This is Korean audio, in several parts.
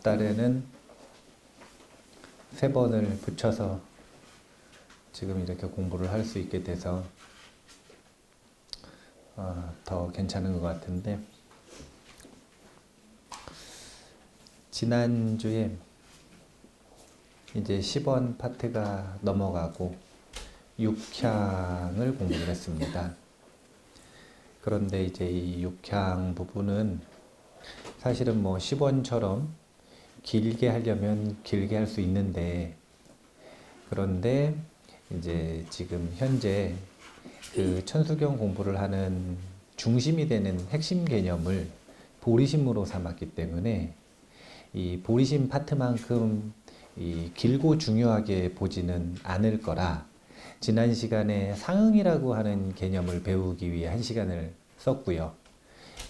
달에는 3번을 붙여서 지금 이렇게 공부를 할 수 있게 돼서 더 괜찮은 것 같은데, 지난주에 이제 10원 파트가 넘어가고 육향을 공부를 했습니다. 그런데 이제 이 육향 부분은 사실은 뭐 10원처럼 길게 하려면 길게 할 수 있는데, 그런데 이제 지금 현재 그 천수경 공부를 하는 중심이 되는 핵심 개념을 보리심으로 삼았기 때문에 이 보리심 파트만큼 이 길고 중요하게 보지는 않을 거라, 지난 시간에 상응이라고 하는 개념을 배우기 위해 1시간을 썼고요.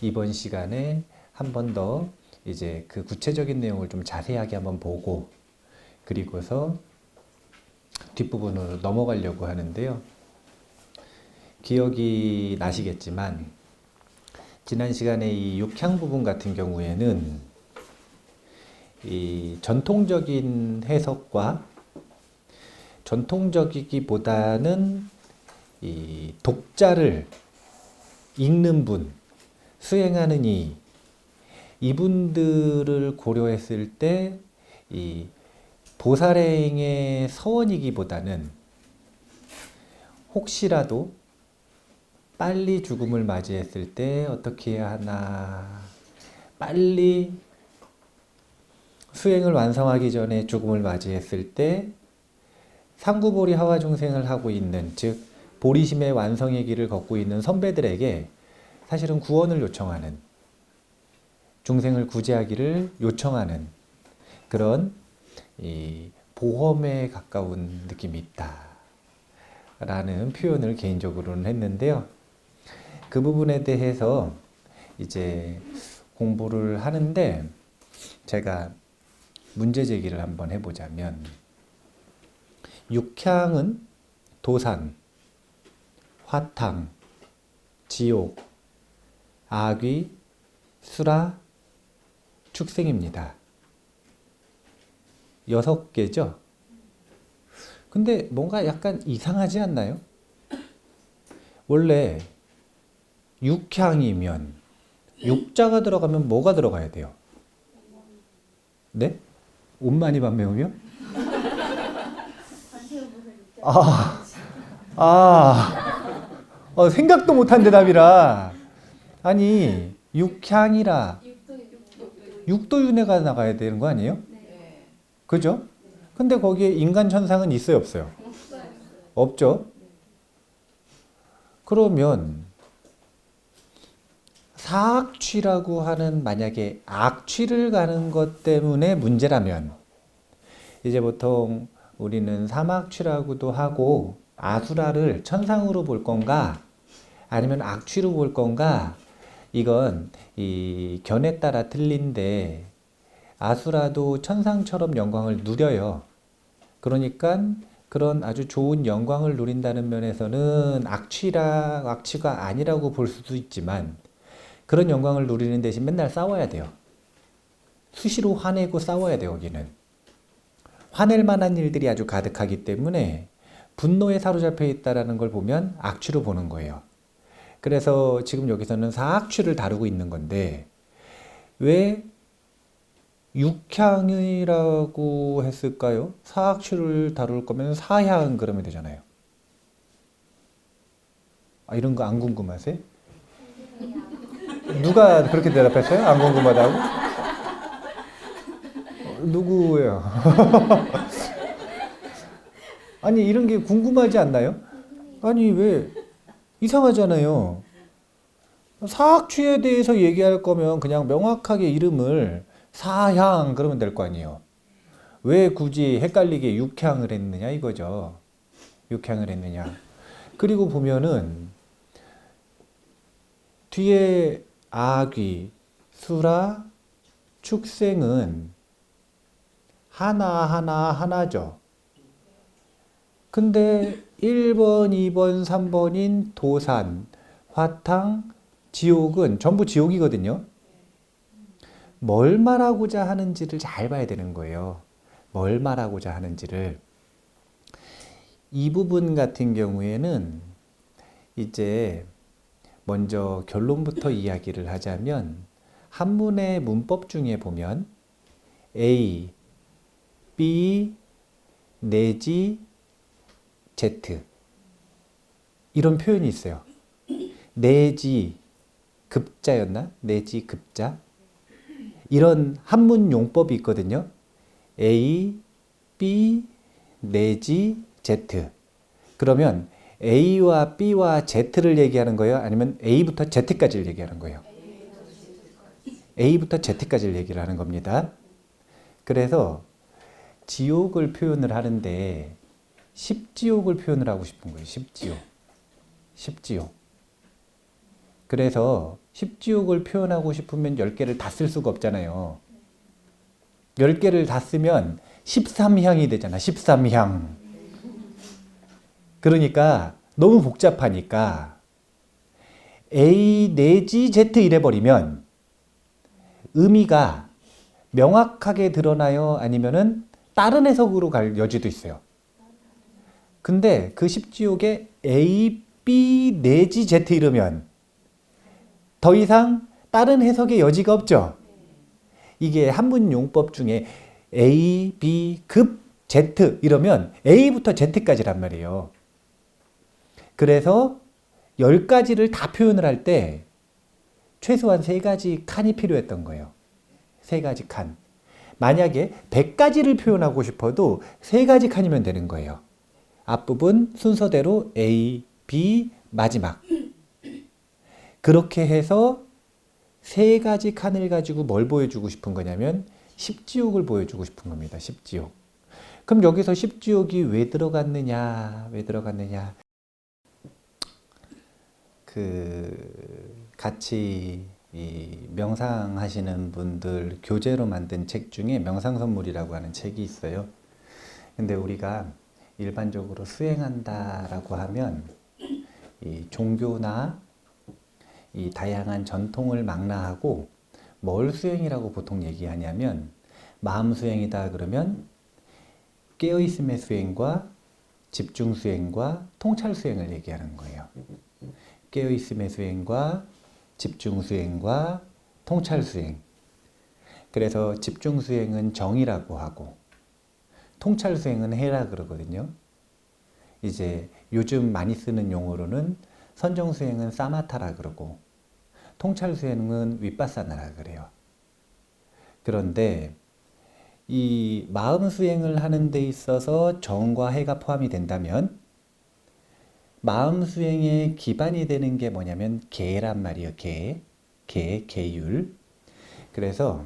이번 시간에 한 번 더 이제 그 구체적인 내용을 좀 자세하게 한번 보고, 그리고서 뒷부분으로 넘어가려고 하는데요. 기억이 나시겠지만 지난 시간에 이 육향 부분 같은 경우에는 이 전통적인 해석과 전통적이기보다는 이 독자를 읽는 분, 수행하는 이분들을 고려했을 때 이 보살행의 서원이기보다는 혹시라도 빨리 죽음을 맞이했을 때 어떻게 해야 하나, 빨리 수행을 완성하기 전에 죽음을 맞이했을 때 상구보리 하화 중생을 하고 있는, 즉 보리심의 완성의 길을 걷고 있는 선배들에게 사실은 구원을 요청하는, 중생을 구제하기를 요청하는 그런 이 보험에 가까운 느낌이 있다 라는 표현을 개인적으로는 했는데요. 그 부분에 대해서 이제 공부를 하는데, 제가 문제 제기를 한번 해보자면, 육향은 도산, 화탕, 지옥, 악귀, 수라, 축생입니다. 6개죠? 근데 뭔가 약간 이상하지 않나요? 원래 육향이면 육자가 들어가면 뭐가 들어가야 돼요? 네? 옷 많이 반매우면? 생각도 못한 대답이라. 아니, 육향이라 육도윤회가 나가야 되는 거 아니에요? 네. 그죠? 근데 거기에 인간 천상은 있어요, 없어요? 없죠? 그러면 사악취라고 하는, 만약에 악취를 가는 것 때문에 문제라면, 이제 보통 우리는 사막취라고도 하고 아수라를 천상으로 볼 건가 아니면 악취로 볼 건가, 이건 이 견에 따라 틀린데, 아수라도 천상처럼 영광을 누려요. 그러니까 그런 아주 좋은 영광을 누린다는 면에서는 악취가 아니라고 볼 수도 있지만, 그런 영광을 누리는 대신 맨날 싸워야 돼요. 수시로 화내고 싸워야 돼요. 여기는 화낼 만한 일들이 아주 가득하기 때문에 분노에 사로잡혀 있다는 걸 보면 악취로 보는 거예요. 그래서 지금 여기서는 사악취를 다루고 있는 건데, 왜 육향이라고 했을까요? 사악취를 다룰 거면 사향 그러면 되잖아요. 이런 거 안 궁금하세요? 누가 그렇게 대답했어요? 안 궁금하다고? 누구예요? 아니, 이런 게 궁금하지 않나요? 아니, 왜 이상하잖아요. 사악취에 대해서 얘기할 거면 그냥 명확하게 이름을 사향 그러면 될 거 아니에요. 왜 굳이 헷갈리게 육향을 했느냐 이거죠. 육향을 했느냐. 그리고 보면은 뒤에 악귀, 수라, 축생은 하나죠. 근데 1번, 2번, 3번인 도산, 화탕, 지옥은 전부 지옥이거든요. 뭘 말하고자 하는지를 잘 봐야 되는 거예요. 뭘 말하고자 하는지를. 이 부분 같은 경우에는 이제 먼저 결론부터 이야기를 하자면 한문의 문법 중에 보면 A, B 내지 Z 이런 표현이 있어요. 내지 급자였나? 내지 급자 이런 한문 용법이 있거든요. A, B 내지 Z 그러면 A와 B와 Z를 얘기하는 거예요? 아니면 A부터 Z까지를 얘기하는 거예요? A부터 Z까지를 얘기를 하는 겁니다. 그래서 지옥을 표현을 하는데 십지옥을 표현을 하고 싶은 거예요. 십지옥. 십지옥. 그래서 십지옥을 표현하고 싶으면 10개를 다 쓸 수가 없잖아요. 10개를 다 쓰면 13향이 되잖아. 13향. 그러니까 너무 복잡하니까 A 내지 Z 이래버리면 의미가 명확하게 드러나요? 아니면은 다른 해석으로 갈 여지도 있어요. 근데 그 십지옥에 A, B 내지 Z 이러면 더 이상 다른 해석의 여지가 없죠. 이게 한문 용법 중에 A, B, 급, Z 이러면 A부터 Z까지란 말이에요. 그래서 10가지를 다 표현을 할 때 최소한 3가지 칸이 필요했던 거예요. 3가지 칸. 만약에 100가지를 표현하고 싶어도 3가지 칸이면 되는 거예요. 앞부분 순서대로 A, B, 마지막. 그렇게 해서 3가지 칸을 가지고 뭘 보여주고 싶은 거냐면 십지옥을 보여주고 싶은 겁니다. 십지옥. 그럼 여기서 십지옥이 왜 들어갔느냐? 왜 들어갔느냐? 같이 이 명상하시는 분들 교재로 만든 책 중에 명상선물이라고 하는 책이 있어요. 근데 우리가 일반적으로 수행한다라고 하면 이 종교나 이 다양한 전통을 망라하고 뭘 수행이라고 보통 얘기하냐면 마음 수행이다 그러면 깨어있음의 수행과 집중 수행과 통찰 수행을 얘기하는 거예요. 깨어있음의 수행과 집중 수행과 통찰 수행. 그래서 집중 수행은 정이라고 하고 통찰 수행은 해라 그러거든요. 이제 요즘 많이 쓰는 용어로는 선정 수행은 사마타라 그러고 통찰 수행은 윗바사나라 그래요. 그런데 이 마음 수행을 하는 데 있어서 정과 해가 포함이 된다면 마음 수행의 기반이 되는 게 뭐냐면 계란 말이에요. 계율. 그래서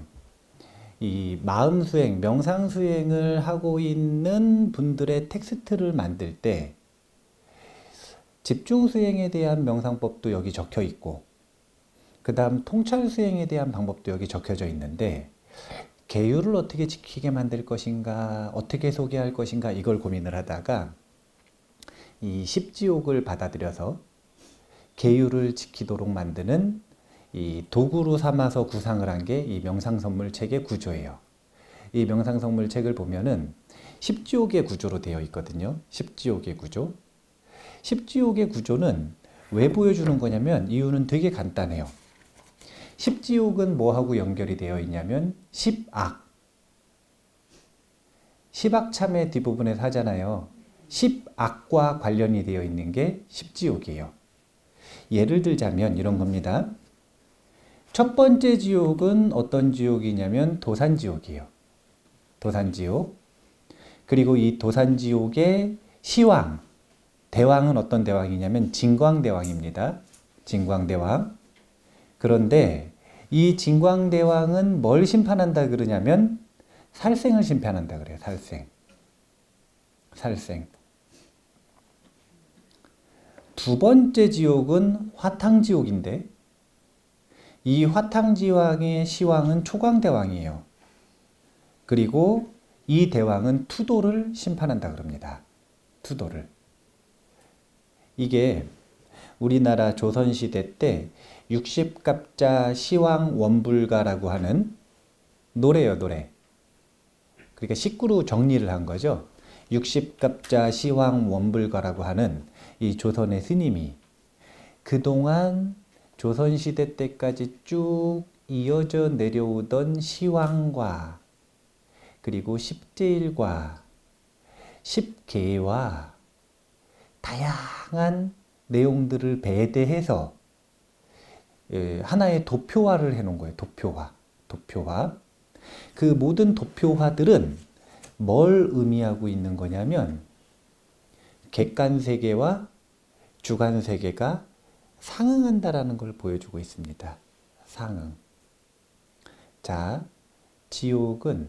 이 마음 수행, 명상 수행을 하고 있는 분들의 텍스트를 만들 때 집중 수행에 대한 명상법도 여기 적혀 있고 그 다음 통찰 수행에 대한 방법도 여기 적혀져 있는데 계율을 어떻게 지키게 만들 것인가, 어떻게 소개할 것인가 이걸 고민을 하다가 이 십지옥을 받아들여서 계율을 지키도록 만드는 이 도구로 삼아서 구상을 한 게 이 명상선물 책의 구조예요. 이 명상선물 책을 보면은 십지옥의 구조로 되어 있거든요. 십지옥의 구조. 십지옥의 구조는 왜 보여주는 거냐면 이유는 되게 간단해요. 십지옥은 뭐하고 연결이 되어 있냐면 십악. 십악참의 뒷부분에서 하잖아요. 십악과 관련이 되어 있는 게 십지옥이에요. 예를 들자면 이런 겁니다. 첫 번째 지옥은 어떤 지옥이냐면 도산지옥이에요. 도산지옥. 그리고 이 도산지옥의 시왕, 대왕은 어떤 대왕이냐면 진광대왕입니다. 진광대왕. 그런데 이 진광대왕은 뭘 심판한다 그러냐면 살생을 심판한다 그래요. 살생. 두 번째 지옥은 화탕지옥인데 이 화탕지왕의 시왕은 초광대왕이에요. 그리고 이 대왕은 투도를 심판한다 그럽니다. 투도를. 이게 우리나라 조선시대 때 60갑자 시왕 원불가라고 하는 노래요, 노래. 그러니까 식구로 정리를 한 거죠. 육십갑자 시황 원불가라고 하는 이 조선의 스님이 그동안 조선시대 때까지 쭉 이어져 내려오던 시황과 그리고 십제일과 십계와 다양한 내용들을 배대해서 하나의 도표화를 해놓은 거예요. 도표화. 그 모든 도표화들은 뭘 의미하고 있는 거냐면 객관세계와 주관세계가 상응한다라는 걸 보여주고 있습니다. 상응. 자, 지옥은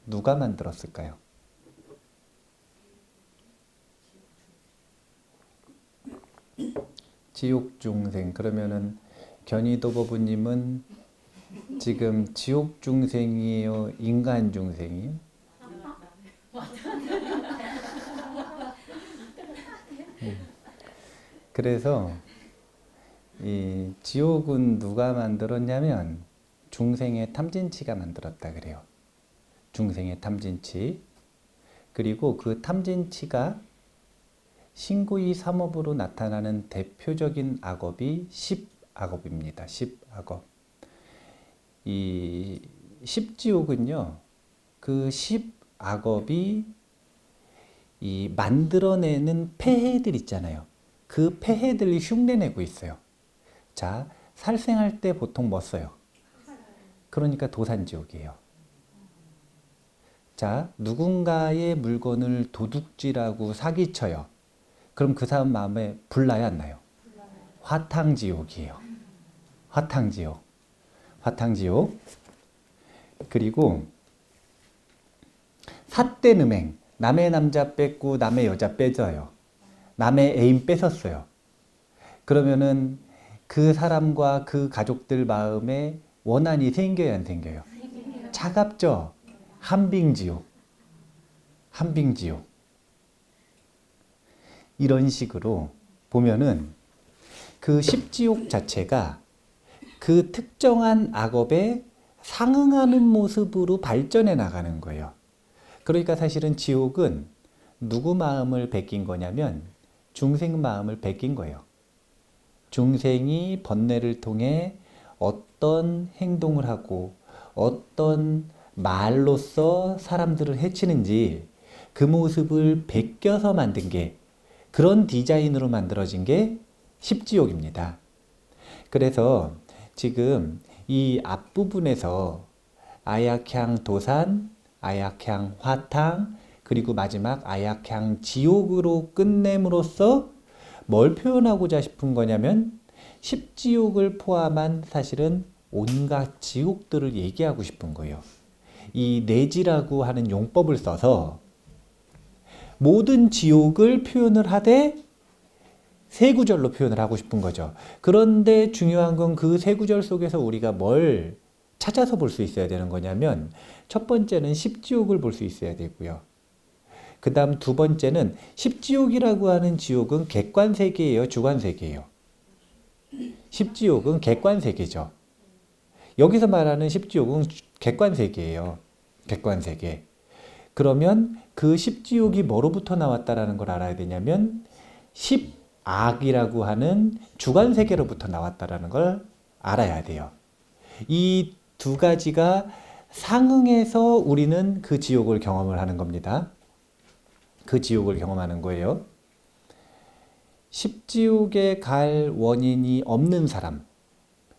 누가 만들었을까요? 지옥 중생. 그러면은 견이도법부님은 지금 지옥 중생이에요? 인간 중생이에요? 그래서 이 지옥은 누가 만들었냐면 중생의 탐진치가 만들었다 그래요. 중생의 탐진치. 그리고 그 탐진치가 신구이 삼업으로 나타나는 대표적인 악업이 십악업입니다. 십악업. 이 십지옥은요, 그 십악업이 이 만들어내는 폐해들 있잖아요. 그 폐해들이 흉내내고 있어요. 자, 살생할 때 보통 뭐 써요? 그러니까 도산지옥이에요. 자, 누군가의 물건을 도둑질하고 사기쳐요. 그럼 그 사람 마음에 불나요, 안 나요? 화탕지옥이에요. 화탕지옥. 그리고 삿대음행. 남의 남자 뺏고 남의 여자 뺏어요. 남의 애인 뺏었어요. 그러면은 그 사람과 그 가족들 마음에 원한이 생겨요, 안 생겨요? 차갑죠? 한빙지옥. 이런 식으로 보면은 그 십지옥 자체가 그 특정한 악업에 상응하는 모습으로 발전해 나가는 거예요. 그러니까 사실은 지옥은 누구 마음을 베낀 거냐면 중생 마음을 베낀 거예요. 중생이 번뇌를 통해 어떤 행동을 하고 어떤 말로써 사람들을 해치는지 그 모습을 베껴서 만든 게, 그런 디자인으로 만들어진 게 십지옥입니다. 그래서 지금 이 앞부분에서 아약향 도산, 아약향 화탕, 그리고 마지막 아약향 지옥으로 끝냄으로써 뭘 표현하고자 싶은 거냐면 십지옥을 포함한 사실은 온갖 지옥들을 얘기하고 싶은 거예요. 이 내지라고 하는 용법을 써서 모든 지옥을 표현을 하되 세 구절로 표현을 하고 싶은 거죠. 그런데 중요한 건 그 세 구절 속에서 우리가 뭘 찾아서 볼 수 있어야 되는 거냐면, 첫 번째는 십지옥을 볼 수 있어야 되고요. 그 다음 두 번째는 십지옥이라고 하는 지옥은 객관세계예요, 주관세계예요? 십지옥은 객관세계죠. 여기서 말하는 십지옥은 객관세계예요. 객관세계. 그러면 그 십지옥이 뭐로부터 나왔다라는 걸 알아야 되냐면 십악이라고 하는 주관세계로부터 나왔다라는 걸 알아야 돼요. 이 두 가지가 상응해서 우리는 그 지옥을 경험을 하는 겁니다. 그 지옥을 경험하는 거예요. 십지옥에 갈 원인이 없는 사람,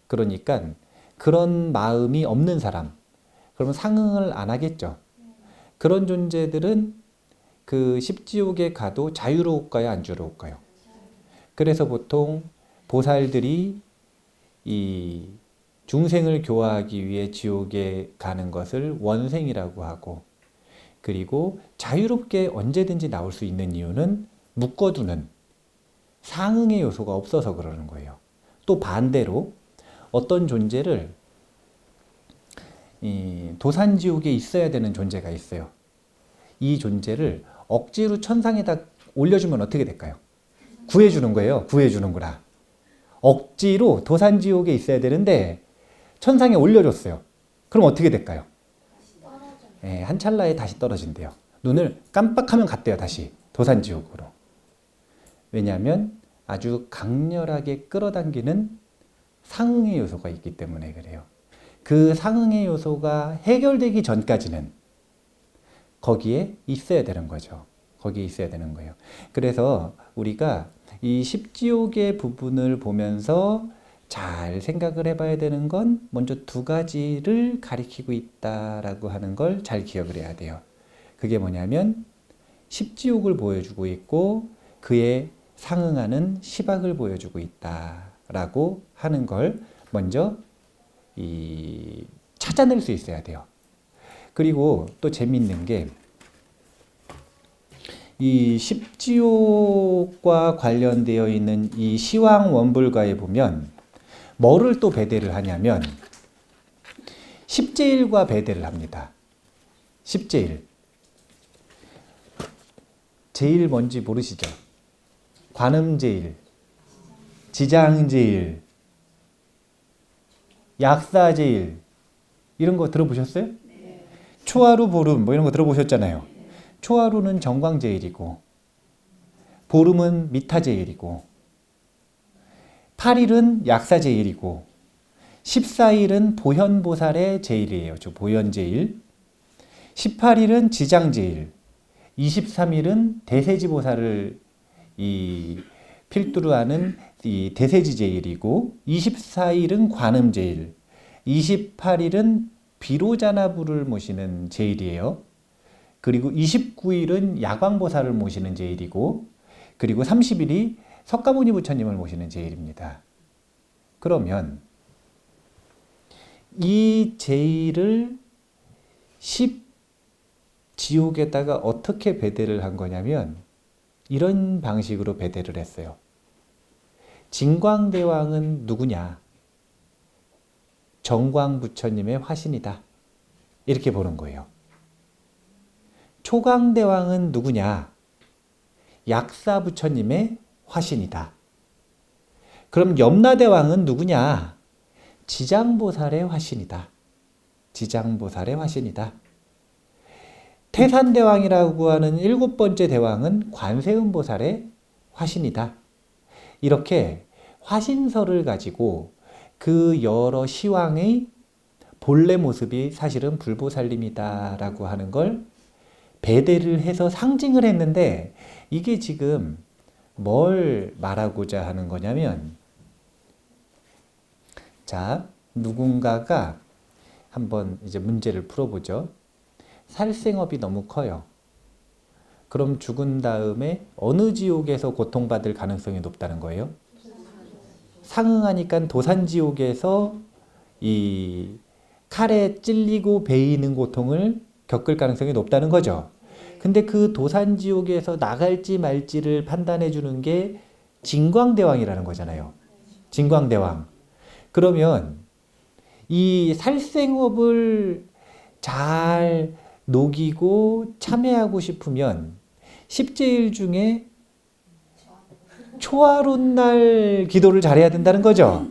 그러니까 그런 마음이 없는 사람, 그러면 상응을 안 하겠죠. 그런 존재들은 그 십지옥에 가도 자유로울까요, 안 자유로울까요? 그래서 보통 보살들이 이 중생을 교화하기 위해 지옥에 가는 것을 원생이라고 하고, 그리고 자유롭게 언제든지 나올 수 있는 이유는 묶어두는 상응의 요소가 없어서 그러는 거예요. 또 반대로 어떤 존재를 이 도산지옥에 있어야 되는 존재가 있어요. 이 존재를 억지로 천상에다 올려주면 어떻게 될까요? 구해주는 거예요. 구해주는 거라. 억지로 도산지옥에 있어야 되는데 천상에 올려줬어요. 그럼 어떻게 될까요? 한 찰나에 다시 떨어진대요. 눈을 깜빡하면 갔대요. 다시 도산지옥으로. 왜냐하면 아주 강렬하게 끌어당기는 상응의 요소가 있기 때문에 그래요. 그 상응의 요소가 해결되기 전까지는 거기에 있어야 되는 거죠. 거기에 있어야 되는 거예요. 그래서 우리가 이 십지옥의 부분을 보면서 잘 생각을 해봐야 되는 건 먼저 두 가지를 가리키고 있다라고 하는 걸 잘 기억을 해야 돼요. 그게 뭐냐면 십지옥을 보여주고 있고 그에 상응하는 시박을 보여주고 있다라고 하는 걸 먼저 찾아낼 수 있어야 돼요. 그리고 또 재미있는 게 이 십지옥과 관련되어 있는 이 시황 원불가에 보면 뭐를 또 배대를 하냐면 십제일과 배대를 합니다. 십제일. 제일 뭔지 모르시죠? 관음제일, 지장제일, 약사제일 이런 거 들어보셨어요? 네. 초하루 보름 뭐 이런 거 들어보셨잖아요. 네. 초하루는 정광제일이고 보름은 미타제일이고 8일은 약사제일이고 14일은 보현보살의 제일이에요. 저 보현제일. 18일은 지장제일. 23일은 대세지보살을 필두로 하는 이 대세지제일이고 24일은 관음제일. 28일은 비로자나부를 모시는 제일이에요. 그리고 29일은 야광보살을 모시는 제일이고 그리고 30일이 석가모니 부처님을 모시는 제일입니다. 그러면 이 제일을 십지옥에다가 어떻게 배대를 한 거냐면 이런 방식으로 배대를 했어요. 진광대왕은 누구냐? 정광부처님의 화신이다. 이렇게 보는 거예요. 초광대왕은 누구냐? 약사부처님의 화신이다. 그럼 염라대왕은 누구냐? 지장보살의 화신이다. 지장보살의 화신이다. 태산대왕이라고 하는 7번째 대왕은 관세음보살의 화신이다. 이렇게 화신설을 가지고 그 여러 시황의 본래 모습이 사실은 불보살님이다라고 하는 걸 배대를 해서 상징을 했는데 이게 지금 뭘 말하고자 하는 거냐면 자, 누군가가 한번 이제 문제를 풀어보죠. 살생업이 너무 커요. 그럼 죽은 다음에 어느 지옥에서 고통받을 가능성이 높다는 거예요? 상응하니까 도산지옥에서 이 칼에 찔리고 베이는 고통을 겪을 가능성이 높다는 거죠. 근데 그 도산지옥에서 나갈지 말지를 판단해 주는 게 진광대왕이라는 거잖아요. 진광대왕. 그러면 이 살생업을 잘 녹이고 참여하고 싶으면 십제일 중에 초하룻날 기도를 잘해야 된다는 거죠.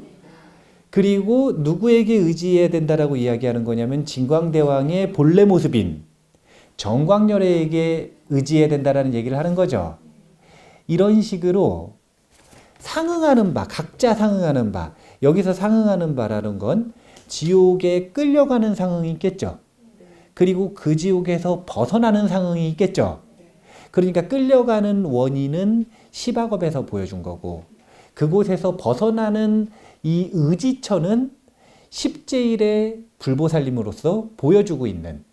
그리고 누구에게 의지해야 된다라고 이야기하는 거냐면 진광대왕의 본래 모습인 정광열애에게 의지해야 된다라는 얘기를 하는 거죠. 이런 식으로 상응하는 바, 각자 상응하는 바, 여기서 상응하는 바라는 건 지옥에 끌려가는 상응이 있겠죠. 그리고 그 지옥에서 벗어나는 상응이 있겠죠. 그러니까 끌려가는 원인은 시박업에서 보여준 거고 그곳에서 벗어나는 이 의지처는 십제일의 불보살님으로서 보여주고 있는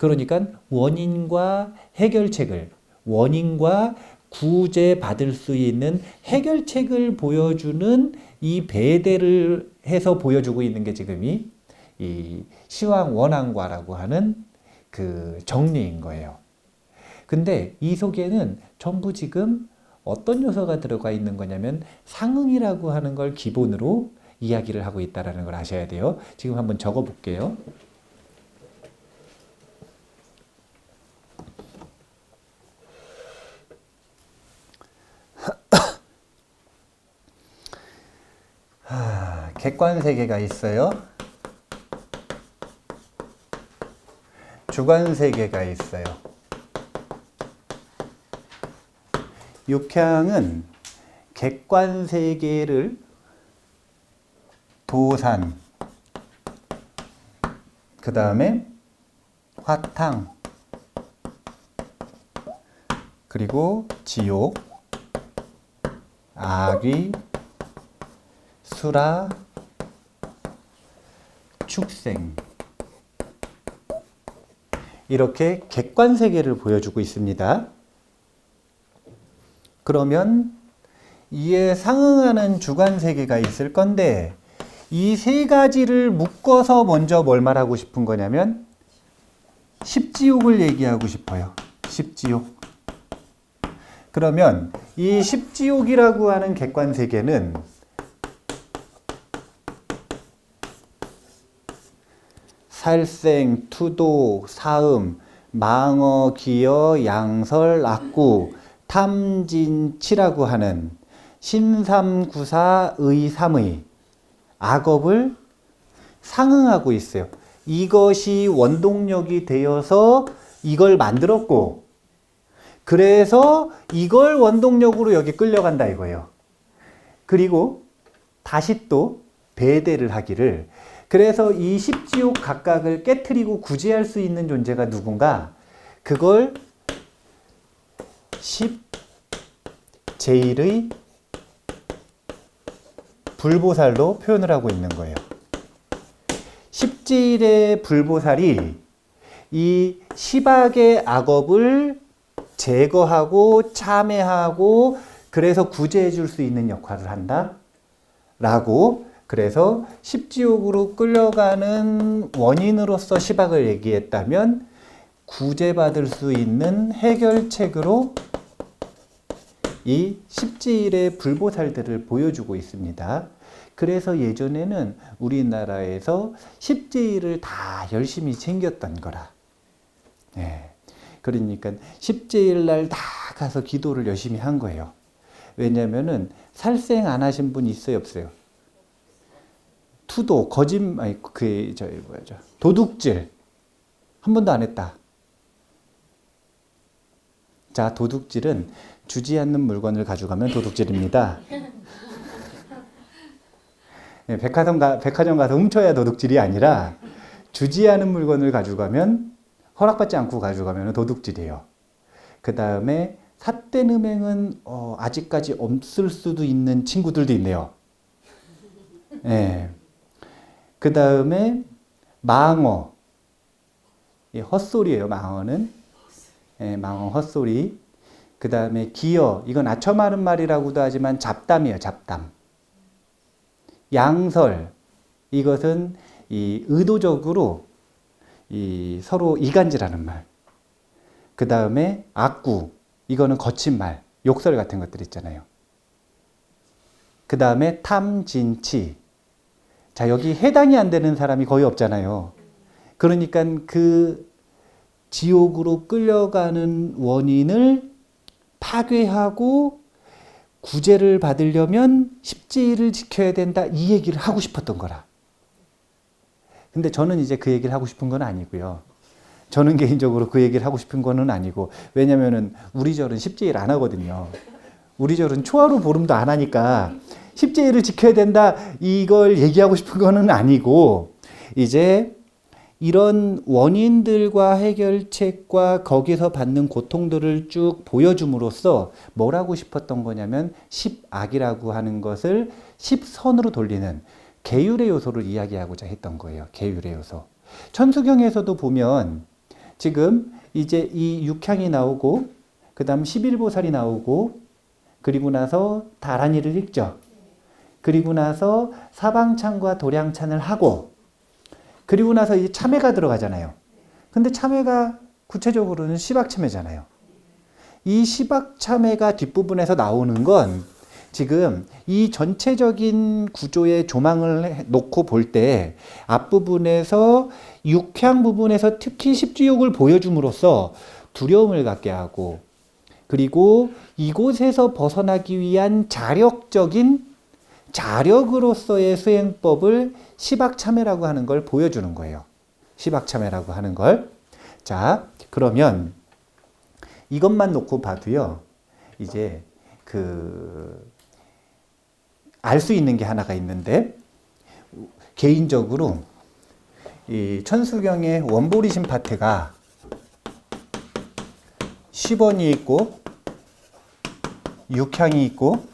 그러니까 원인과 해결책을 원인과 구제받을 수 있는 해결책을 보여주는 이 배대를 해서 보여주고 있는 게 지금 이 시황 원앙과라고 하는 그 정리인 거예요. 근데 이 속에는 전부 지금 어떤 요소가 들어가 있는 거냐면 상응이라고 하는 걸 기본으로 이야기를 하고 있다는 걸 아셔야 돼요. 지금 한번 적어 볼게요. 객관 세 개가 있어요. 주관세계가 있어요. 육향은 객관세계를 도산, 그 다음에 화탕, 그리고 지옥, 악귀, 수라, 축생, 이렇게 객관세계를 보여주고 있습니다. 그러면 이에 상응하는 주관세계가 있을 건데 이 세 가지를 묶어서 먼저 뭘 말하고 싶은 거냐면 십지옥을 얘기하고 싶어요. 십지옥. 그러면 이 십지옥이라고 하는 객관세계는 살생, 투도, 사음, 망어, 기어, 양설, 악구, 탐진치라고 하는 신삼구사 의삼의 악업을 상응하고 있어요. 이것이 원동력이 되어서 이걸 만들었고, 그래서 이걸 원동력으로 여기 끌려간다 이거예요. 그리고 다시 또 배대를 하기를, 그래서 이 십지옥 각각을 깨트리고 구제할 수 있는 존재가 누군가, 그걸 십제일의 불보살로 표현을 하고 있는 거예요. 십제일의 불보살이 이 십악의 악업을 제거하고 참회하고 그래서 구제해 줄 수 있는 역할을 한다 라고, 그래서 십지옥으로 끌려가는 원인으로서 십악을 얘기했다면 구제받을 수 있는 해결책으로 이 십지일의 불보살들을 보여주고 있습니다. 그래서 예전에는 우리나라에서 십지일을 다 열심히 챙겼던 거라. 네. 그러니까 십제일 날 다 가서 기도를 열심히 한 거예요. 왜냐면은 살생 안 하신 분 있어요, 없어요? 투도, 거짓말, 도둑질 한 번도 안 했다. 자, 도둑질은 주지 않는 물건을 가져가면 도둑질입니다. 네, 백화점 가서 훔쳐야 도둑질이 아니라 주지 않은 물건을 가져가면, 허락받지 않고 가져가면 도둑질이에요. 그 다음에 삿대음행은 아직까지 없을 수도 있는 친구들도 있네요. 네. 그 다음에 망어, 헛소리예요. 망어는. 네, 망어 헛소리. 그 다음에 기어, 이건 아첨하는 말이라고도 하지만 잡담이에요. 잡담. 양설, 이것은 의도적으로 서로 이간질하는 말. 그 다음에 악구, 이거는 거친 말, 욕설 같은 것들 있잖아요. 그 다음에 탐진치. 자, 여기 해당이 안 되는 사람이 거의 없잖아요. 그러니까 그 지옥으로 끌려가는 원인을 파괴하고 구제를 받으려면 십지일을 지켜야 된다, 이 얘기를 하고 싶었던 거라. 근데 저는 이제 그 얘기를 하고 싶은 건 아니고요. 저는 개인적으로 그 얘기를 하고 싶은 거는 아니고, 왜냐면은 우리 절은 십제일 안 하거든요. 우리 절은 초하루 보름도 안 하니까 십제일을 지켜야 된다 이걸 얘기하고 싶은 거는 아니고, 이제 이런 원인들과 해결책과 거기서 받는 고통들을 쭉 보여줌으로써 뭘 하고 싶었던 거냐면 십악이라고 하는 것을 십선으로 돌리는 계율의 요소를 이야기하고자 했던 거예요. 계율의 요소. 천수경에서도 보면 지금 이제 이 육향이 나오고, 그 다음 11보살이 나오고, 그리고 나서 다란이를 읽죠. 그리고 나서 사방찬과 도량찬을 하고, 그리고 나서 이제 참회가 들어가잖아요. 근데 참회가 구체적으로는 시박참회잖아요. 이 시박참회가 뒷부분에서 나오는 건 지금 이 전체적인 구조의 조망을 놓고 볼 때 앞부분에서 육향 부분에서 특히 십지옥을 보여줌으로써 두려움을 갖게 하고, 그리고 이곳에서 벗어나기 위한 자력으로서의 수행법을 시박참회라고 하는 걸 보여주는 거예요. 시박참회라고 하는 걸. 자, 그러면 이것만 놓고 봐도요. 이제 알 수 있는 게 하나가 있는데, 개인적으로 이 천수경의 원보리심 파트가 10원이 있고 6향이 있고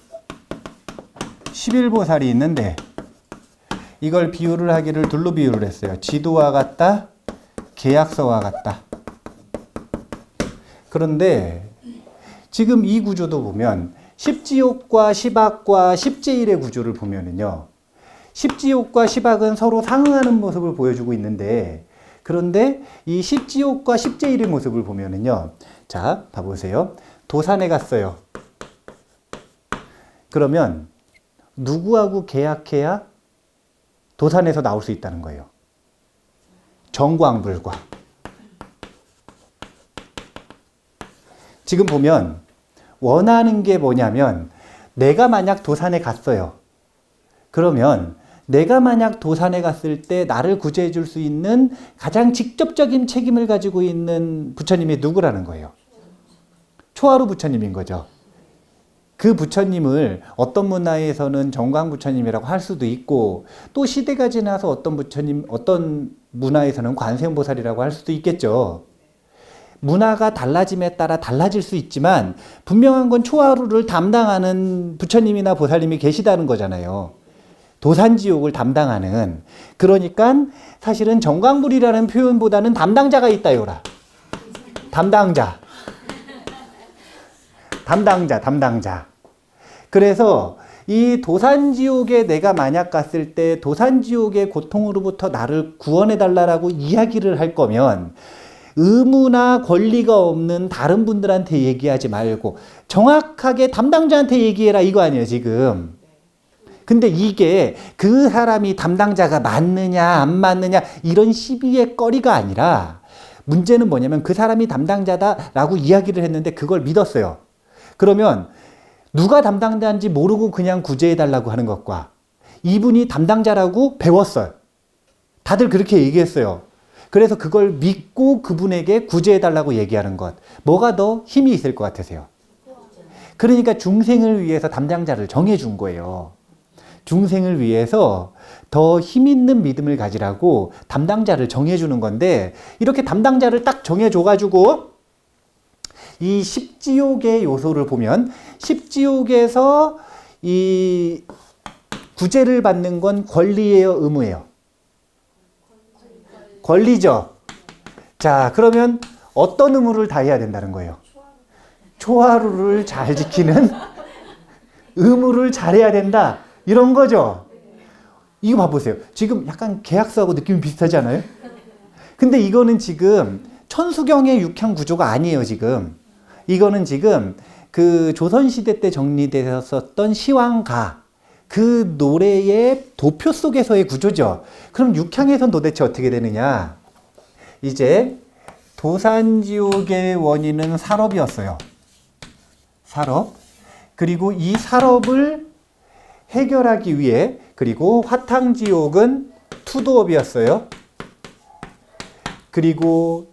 11보살이 있는데, 이걸 비유를 하기를 둘로 비유를 했어요. 지도와 같다, 계약서와 같다. 그런데 지금 이 구조도 보면 십지옥과 십악과 십제일의 구조를 보면은요, 십지옥과 십악은 서로 상응하는 모습을 보여주고 있는데, 그런데 이 십지옥과 십제일의 모습을 보면은요, 자, 봐보세요. 도산에 갔어요. 그러면 누구하고 계약해야 도산에서 나올 수 있다는 거예요? 정광불과. 지금 보면 원하는 게 뭐냐면, 내가 만약 도산에 갔어요. 그러면 내가 만약 도산에 갔을 때 나를 구제해 줄 수 있는 가장 직접적인 책임을 가지고 있는 부처님이 누구라는 거예요? 초하루 부처님인 거죠. 그 부처님을 어떤 문화에서는 정광 부처님이라고 할 수도 있고, 또 시대가 지나서 어떤 문화에서는 관세음 보살이라고 할 수도 있겠죠. 문화가 달라짐에 따라 달라질 수 있지만, 분명한 건 초하루를 담당하는 부처님이나 보살님이 계시다는 거잖아요. 도산지옥을 담당하는. 그러니까 사실은 정광불이라는 표현보다는 담당자가 있다요라. 담당자. 그래서 이 도산지옥에 내가 만약 갔을 때 도산지옥의 고통으로부터 나를 구원해달라고 이야기를 할 거면, 의무나 권리가 없는 다른 분들한테 얘기하지 말고 정확하게 담당자한테 얘기해라, 이거 아니에요, 지금. 근데 이게 그 사람이 담당자가 맞느냐 안 맞느냐 이런 시비의 거리가 아니라, 문제는 뭐냐면 그 사람이 담당자다라고 이야기를 했는데 그걸 믿었어요. 그러면 누가 담당자인지 모르고 그냥 구제해달라고 하는 것과, 이분이 담당자라고 배웠어요. 다들 그렇게 얘기했어요. 그래서 그걸 믿고 그분에게 구제해달라고 얘기하는 것, 뭐가 더 힘이 있을 것 같으세요? 그러니까 중생을 위해서 담당자를 정해준 거예요. 중생을 위해서 더 힘 있는 믿음을 가지라고 담당자를 정해주는 건데, 이렇게 담당자를 딱 정해줘가지고 이 십지옥의 요소를 보면, 십지옥에서 이 구제를 받는 건 권리예요, 의무예요? 권리죠. 자, 그러면 어떤 의무를 다해야 된다는 거예요? 초하루를 잘 지키는 의무를 잘해야 된다, 이런 거죠. 이거 봐보세요. 지금 약간 계약서하고 느낌이 비슷하지 않아요? 근데 이거는 지금 천수경의 육향 구조가 아니에요, 지금. 이거는 지금 그 조선시대 때 정리되었었던 시황가, 그 노래의 도표 속에서의 구조죠. 그럼 육향에선 도대체 어떻게 되느냐? 이제 도산지옥의 원인은 살업이었어요. 살업. 그리고 이 살업을 해결하기 위해, 그리고 화탕지옥은 투도업이었어요. 그리고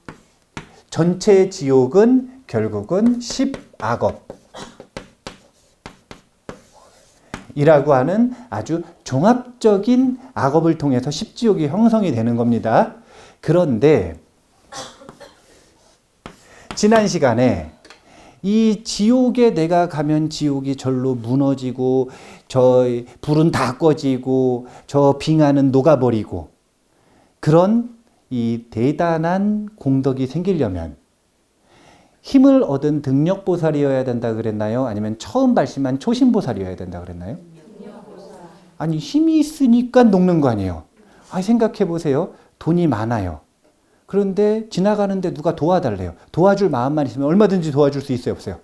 전체 지옥은 결국은 십악업 이라고 하는 아주 종합적인 악업을 통해서 십지옥이 형성이 되는 겁니다. 그런데 지난 시간에 이 지옥에 내가 가면 지옥이 절로 무너지고, 저 불은 다 꺼지고, 저 빙하는 녹아버리고, 그런 이 대단한 공덕이 생기려면 힘을 얻은 등력보살이어야 된다 그랬나요? 아니면 처음 발심한 초신보살이어야 된다 그랬나요? 아니, 힘이 있으니까 녹는 거 아니에요. 생각해 보세요. 돈이 많아요. 그런데 지나가는데 누가 도와달래요. 도와줄 마음만 있으면 얼마든지 도와줄 수 있어요, 없어요?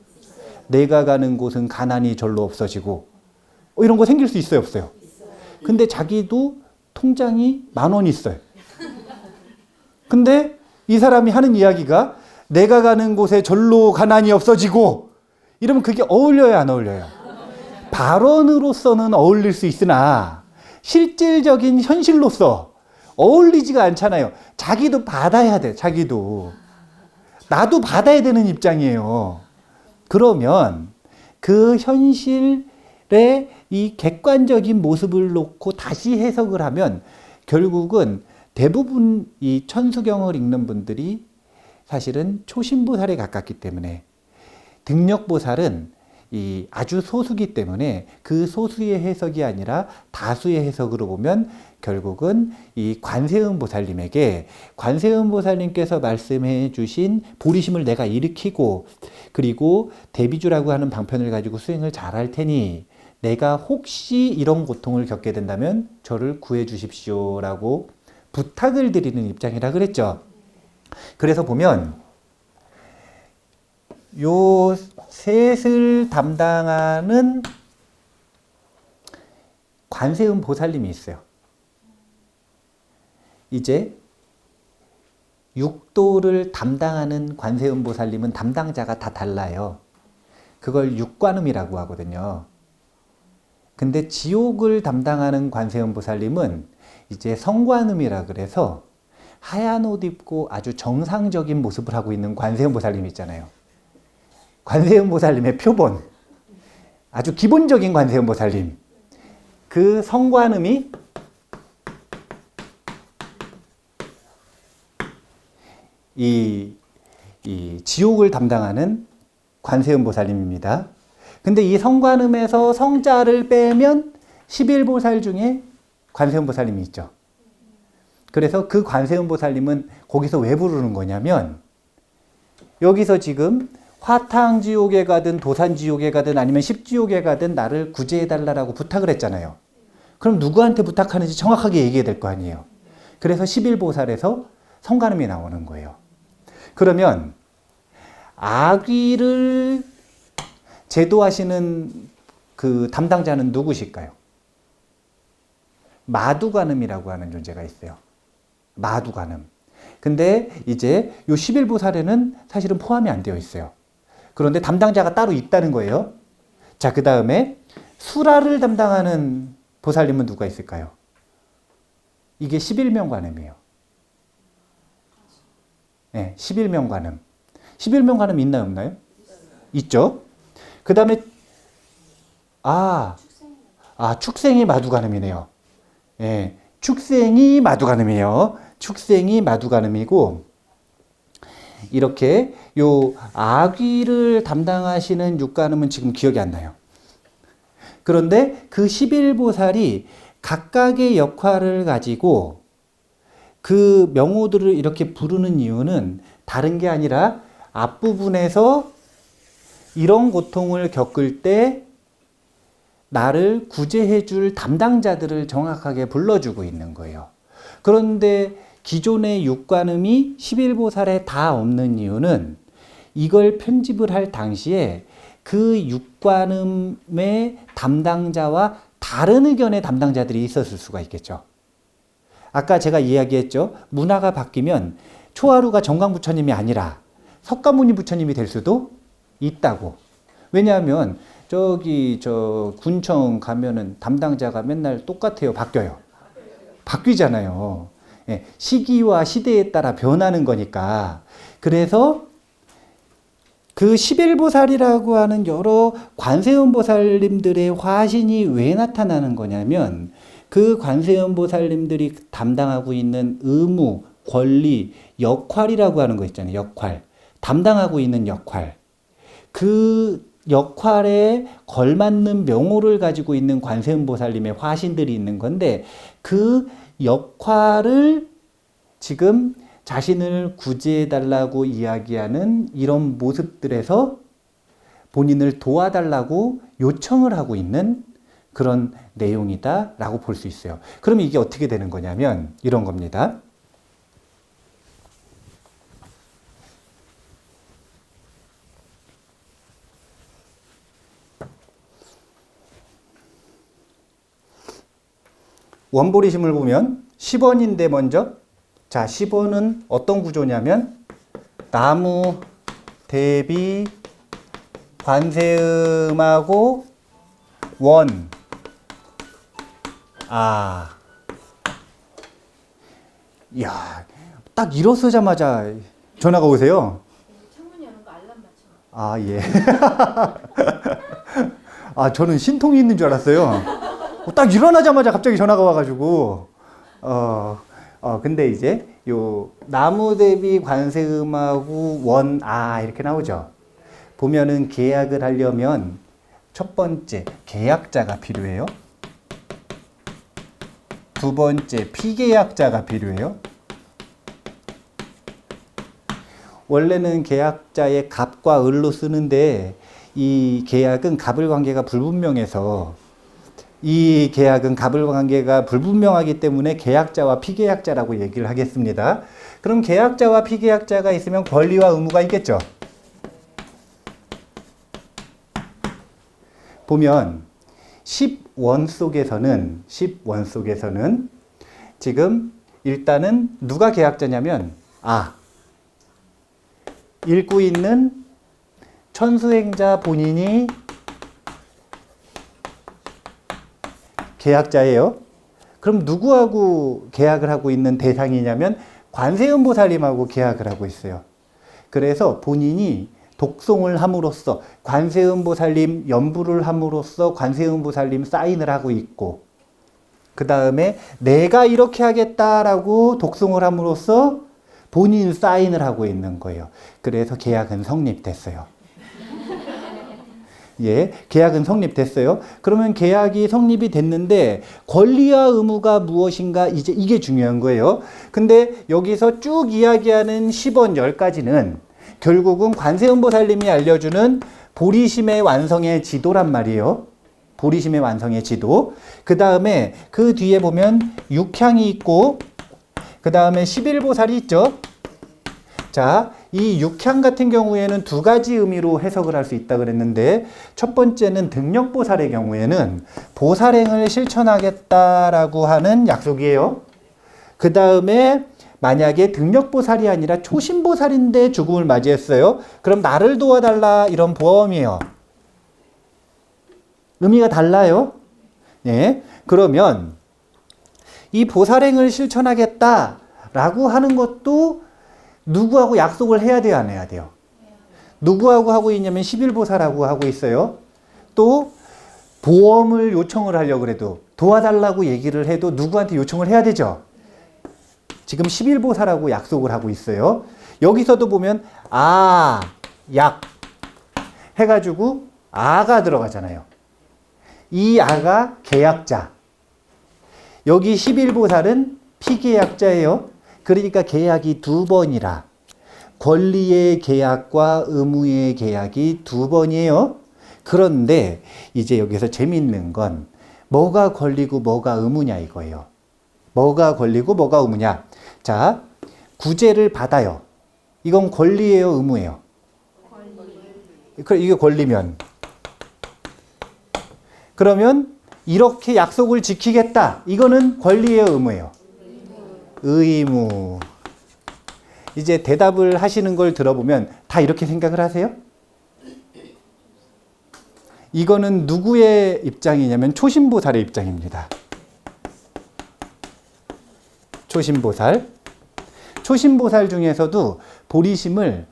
내가 가는 곳은 가난이 절로 없어지고, 이런 거 생길 수 있어요, 없어요? 근데 자기도 통장이 10,000원 있어요. 근데 이 사람이 하는 이야기가 내가 가는 곳에 절로 가난이 없어지고, 이러면 그게 어울려요, 안 어울려요? 발언으로서는 어울릴 수 있으나 실질적인 현실로서 어울리지가 않잖아요. 자기도 받아야 돼, 자기도. 나도 받아야 되는 입장이에요. 그러면 그 현실의 이 객관적인 모습을 놓고 다시 해석을 하면 결국은 대부분 이 천수경을 읽는 분들이 사실은 초신보살에 가깝기 때문에 등력보살은 이 아주 소수기 때문에 그 소수의 해석이 아니라 다수의 해석으로 보면 결국은 이 관세음보살님에게 관세음보살님께서 말씀해 주신 보리심을 내가 일으키고 그리고 대비주라고 하는 방편을 가지고 수행을 잘할 테니 내가 혹시 이런 고통을 겪게 된다면 저를 구해 주십시오라고 부탁을 드리는 입장이라 그랬죠. 그래서 보면 요 셋을 담당하는 관세음 보살님이 있어요. 이제 육도를 담당하는 관세음 보살님은 담당자가 다 달라요. 그걸 육관음이라고 하거든요. 근데 지옥을 담당하는 관세음 보살님은 이제 성관음이라 그래서 하얀 옷 입고 아주 정상적인 모습을 하고 있는 관세음 보살님 있잖아요. 관세음 보살님의 표본, 아주 기본적인 관세음 보살님. 그 성관음이 이 지옥을 담당하는 관세음 보살님입니다. 근데 이 성관음에서 성자를 빼면 11보살 중에 관세음 보살님이 있죠. 그래서 그 관세음 보살님은 거기서 왜 부르는 거냐면 여기서 지금 화탕지옥에 가든 도산지옥에 가든 아니면 십지옥에 가든 나를 구제해달라고 부탁을 했잖아요. 그럼 누구한테 부탁하는지 정확하게 얘기해야 될 거 아니에요. 그래서 11보살에서 성관음이 나오는 거예요. 그러면 아귀를 제도하시는 그 담당자는 누구실까요? 마두관음이라고 하는 존재가 있어요. 마두관음. 근데 이제 요 11보살에는 사실은 포함이 안 되어 있어요. 그런데 담당자가 따로 있다는 거예요. 자, 그 다음에 수라를 담당하는 보살님은 누가 있을까요? 이게 11명관음이에요. 네, 11명관음. 11명관음 있나요, 없나요? 있죠. 그 다음에 축생이 마두관음이네요. 예, 축생이 마두관음이에요. 축생이 마두관음이고 이렇게 요 아귀를 담당하시는 육관음은 지금 기억이 안 나요. 그런데 그 11보살이 각각의 역할을 가지고 그 명호들을 이렇게 부르는 이유는 다른 게 아니라 앞부분에서 이런 고통을 겪을 때 나를 구제해 줄 담당자들을 정확하게 불러주고 있는 거예요. 그런데 기존의 육관음이 11보살에 다 없는 이유는 이걸 편집을 할 당시에 그 육관음의 담당자와 다른 의견의 담당자들이 있었을 수가 있겠죠. 아까 제가 이야기했죠. 문화가 바뀌면 초하루가 정광부처님이 아니라 석가모니 부처님이 될 수도 있다고. 왜냐하면 저 군청 가면은 담당자가 맨날 똑같아요. 바뀌어요. 바뀌잖아요. 예, 시기와 시대에 따라 변하는 거니까. 그래서 그 11보살이라고 하는 여러 관세음 보살님들의 화신이 왜 나타나는 거냐면 그 관세음 보살님들이 담당하고 있는 의무, 권리, 역할이라고 하는 거 있잖아요. 역할. 담당하고 있는 역할. 그 역할에 걸맞는 명호를 가지고 있는 관세음 보살님의 화신들이 있는 건데 그 역할을 지금 자신을 구제해달라고 이야기하는 이런 모습들에서 본인을 도와달라고 요청을 하고 있는 그런 내용이다라고 볼 수 있어요. 그럼 이게 어떻게 되는 거냐면 이런 겁니다. 원보리심을 보면 10원인데 먼저 자 10원은 어떤 구조냐면 나무, 대비, 관세음하고 원. 이야, 딱 일어서자마자 전화가 오세요. 아, 예. 아, 저는 신통이 있는 줄 알았어요. 딱 일어나자마자 갑자기 전화가 와가지고, 근데 이제 요 나무 대비 관세음하고 원아 이렇게 나오죠. 보면은 계약을 하려면 첫 번째 계약자가 필요해요. 두 번째 피계약자가 필요해요. 원래는 계약자의 갑과 을로 쓰는데 이 계약은 갑을 관계가 불분명해서 이 계약은 갑을 관계가 불분명하기 때문에 계약자와 피계약자라고 얘기를 하겠습니다. 그럼 계약자와 피계약자가 있으면 권리와 의무가 있겠죠. 보면 10원 속에서는 지금 일단은 누가 계약자냐면 읽고 있는 천수행자 본인이 계약자예요. 그럼 누구하고 계약을 하고 있는 대상이냐면 관세음보살님하고 계약을 하고 있어요. 그래서 본인이 독송을 함으로써 관세음보살님 연부를 함으로써 관세음보살님 사인을 하고 있고, 그 다음에 내가 이렇게 하겠다라고 독송을 함으로써 본인 사인을 하고 있는 거예요. 그래서 계약은 성립됐어요. 예, 계약은 성립됐어요. 그러면 계약이 성립이 됐는데 권리와 의무가 무엇인가, 이제 이게 중요한 거예요. 근데 여기서 쭉 이야기하는 10원 10가지는 결국은 관세음보살님이 알려주는 보리심의 완성의 지도란 말이에요. 보리심의 완성의 지도. 그 다음에 그 뒤에 보면 육향이 있고, 그 다음에 11보살이 있죠. 자, 이 육향 같은 경우에는 두 가지 의미로 해석을 할 수 있다 그랬는데, 첫 번째는 등력보살의 경우에는 보살행을 실천하겠다라고 하는 약속이에요. 그 다음에 만약에 등력보살이 아니라 초심보살인데 죽음을 맞이했어요. 그럼 나를 도와달라, 이런 보험이에요. 의미가 달라요. 예. 그러면 이 보살행을 실천하겠다라고 하는 것도 누구하고 약속을 해야 돼요, 안 해야 돼요? 누구하고 하고 있냐면 11보살하고 하고 있어요. 또 보험을 요청을 하려고 해도, 도와달라고 얘기를 해도 누구한테 요청을 해야 되죠. 지금 11보살하고 약속을 하고 있어요. 여기서도 보면 약 해가지고 아가 들어가잖아요. 이 아가 계약자. 여기 11보살은 피계약자예요. 그러니까 계약이 두 번이라 권리의 계약과 의무의 계약이 두 번이에요. 그런데 이제 여기서 재밌는 건 뭐가 권리고 뭐가 의무냐 이거예요. 뭐가 권리고 뭐가 의무냐. 자, 구제를 받아요. 이건 권리예요, 의무예요? 이게 권리면, 그러면 이렇게 약속을 지키겠다. 이거는 권리예요, 의무예요? 의무. 이제 대답을 하시는 걸 들어보면 다 이렇게 생각을 하세요? 이거는 누구의 입장이냐면 초심보살의 입장입니다. 초심보살. 초심보살 중에서도 보리심을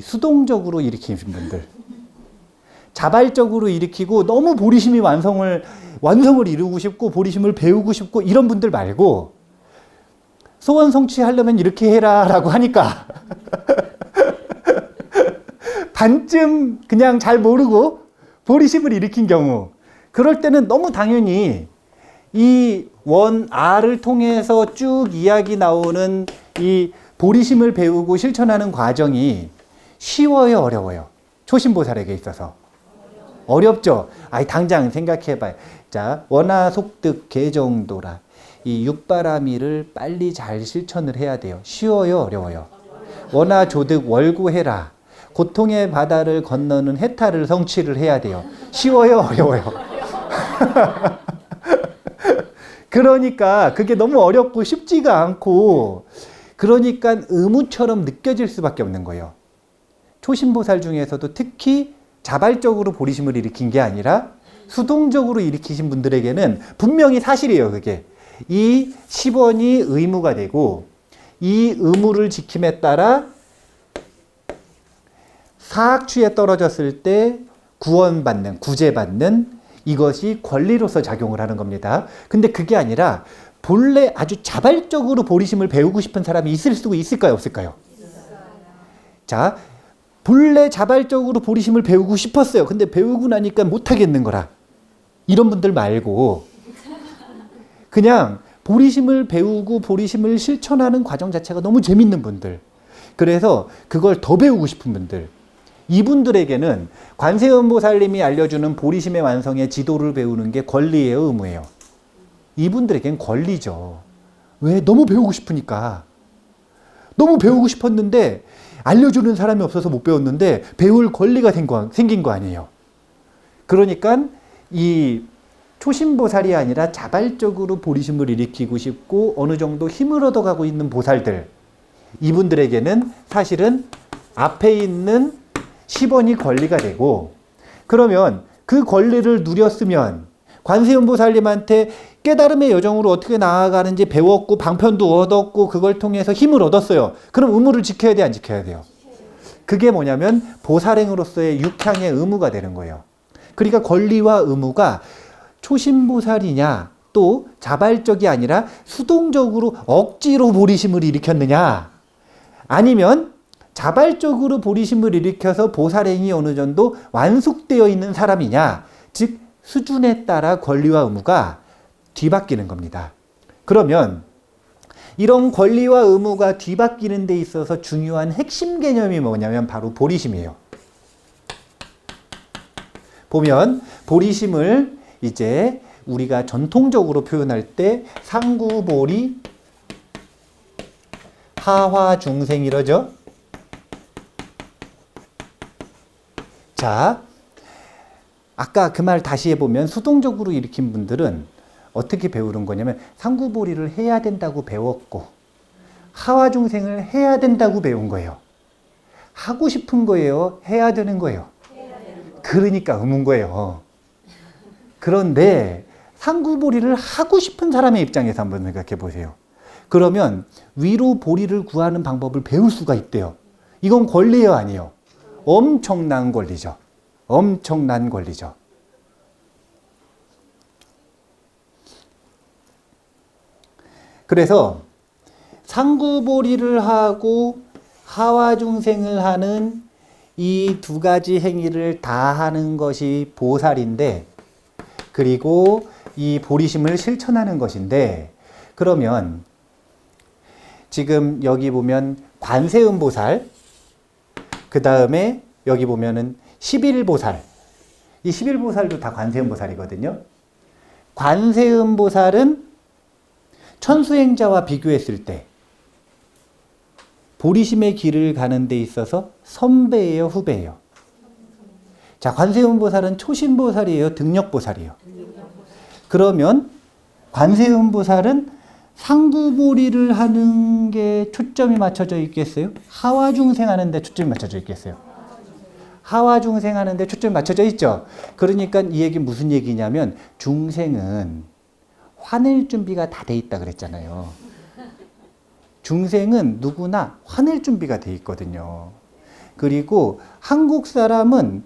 수동적으로 일으키신 분들, 자발적으로 일으키고 너무 보리심이 완성을 이루고 싶고 보리심을 배우고 싶고 이런 분들 말고, 소원 성취하려면 이렇게 해라 라고 하니까 반쯤 그냥 잘 모르고 보리심을 일으킨 경우, 그럴 때는 너무 당연히 이 원아를 통해서 쭉 이야기 나오는 이 보리심을 배우고 실천하는 과정이 쉬워요, 어려워요? 초심보살에게 있어서 어렵죠. 당장 생각해봐요. 자, 원하 속득 개정도라. 이 육바라미를 빨리 잘 실천을 해야 돼요. 쉬워요, 어려워요? 원하 조득 월구해라. 고통의 바다를 건너는 해탈을 성취를 해야 돼요. 쉬워요, 어려워요? 그러니까 그게 너무 어렵고 쉽지가 않고, 그러니까 의무처럼 느껴질 수밖에 없는 거예요. 초심보살 중에서도 특히 자발적으로 보리심을 일으킨 게 아니라 수동적으로 일으키신 분들에게는 분명히 사실이에요, 그게. 이 10원이 의무가 되고, 이 의무를 지킴에 따라 사악취에 떨어졌을 때 구원받는, 구제받는 이것이 권리로서 작용을 하는 겁니다. 근데 그게 아니라 본래 아주 자발적으로 보리심을 배우고 싶은 사람이 있을 수 있을까요? 없을까요? 자, 본래 자발적으로 보리심을 배우고 싶었어요. 근데 배우고 나니까 못하겠는 거라. 이런 분들 말고 그냥 보리심을 배우고 보리심을 실천하는 과정 자체가 너무 재밌는 분들, 그래서 그걸 더 배우고 싶은 분들, 이분들에게는 관세음보살님이 알려주는 보리심의 완성의 지도를 배우는 게 권리예요, 의무예요? 이분들에겐 권리죠. 왜? 너무 배우고 싶으니까. 너무 배우고 싶었는데 알려주는 사람이 없어서 못 배웠는데 배울 권리가 생긴 거 아니에요. 그러니까 이 초심보살이 아니라 자발적으로 보리심을 일으키고 싶고 어느 정도 힘을 얻어가고 있는 보살들, 이분들에게는 사실은 앞에 있는 10원이 권리가 되고, 그러면 그 권리를 누렸으면 관세음보살님한테 깨달음의 여정으로 어떻게 나아가는지 배웠고 방편도 얻었고 그걸 통해서 힘을 얻었어요. 그럼 의무를 지켜야 돼, 안 지켜야 돼요? 그게 뭐냐면 보살행으로서의 육향의 의무가 되는 거예요. 그러니까 권리와 의무가 초심보살이냐 또 자발적이 아니라 수동적으로 억지로 보리심을 일으켰느냐, 아니면 자발적으로 보리심을 일으켜서 보살행이 어느 정도 완숙되어 있는 사람이냐, 즉 수준에 따라 권리와 의무가 뒤바뀌는 겁니다. 그러면 이런 권리와 의무가 뒤바뀌는 데 있어서 중요한 핵심 개념이 뭐냐면 바로 보리심이에요. 보면 보리심을 이제 우리가 전통적으로 표현할 때 상구보리, 하화중생 이러죠. 자, 아까 그 말 다시 해보면 수동적으로 일으킨 분들은 어떻게 배우는 거냐면 상구보리를 해야 된다고 배웠고 하화중생을 해야 된다고 배운 거예요. 하고 싶은 거예요? 해야 되는 거예요? 그러니까 의무인 거예요. 그런데 상구보리를 하고 싶은 사람의 입장에서 한번 생각해 보세요. 그러면 위로 보리를 구하는 방법을 배울 수가 있대요. 이건 권리예요, 아니에요? 엄청난 권리죠. 엄청난 권리죠. 그래서 상구보리를 하고 하화중생을 하는 이 두 가지 행위를 다 하는 것이 보살인데, 그리고 이 보리심을 실천하는 것인데, 그러면 지금 여기 보면 관세음보살, 그 다음에 여기 보면은 11보살, 이 11보살도 다 관세음보살이거든요. 관세음보살은 천수행자와 비교했을 때 보리심의 길을 가는 데 있어서 선배예요, 후배예요? 자, 관세음보살은 초심보살이에요, 등력보살이에요? 그러면 관세음보살은 상구보리를 하는 게 초점이 맞춰져 있겠어요? 하화중생 하는 데 초점이 맞춰져 있겠어요? 하화중생 하는 데 초점이 맞춰져 있죠? 그러니까 이 얘기 무슨 얘기냐면 중생은 화낼 준비가 다 돼 있다 그랬잖아요. 중생은 누구나 화낼 준비가 돼 있거든요. 그리고 한국 사람은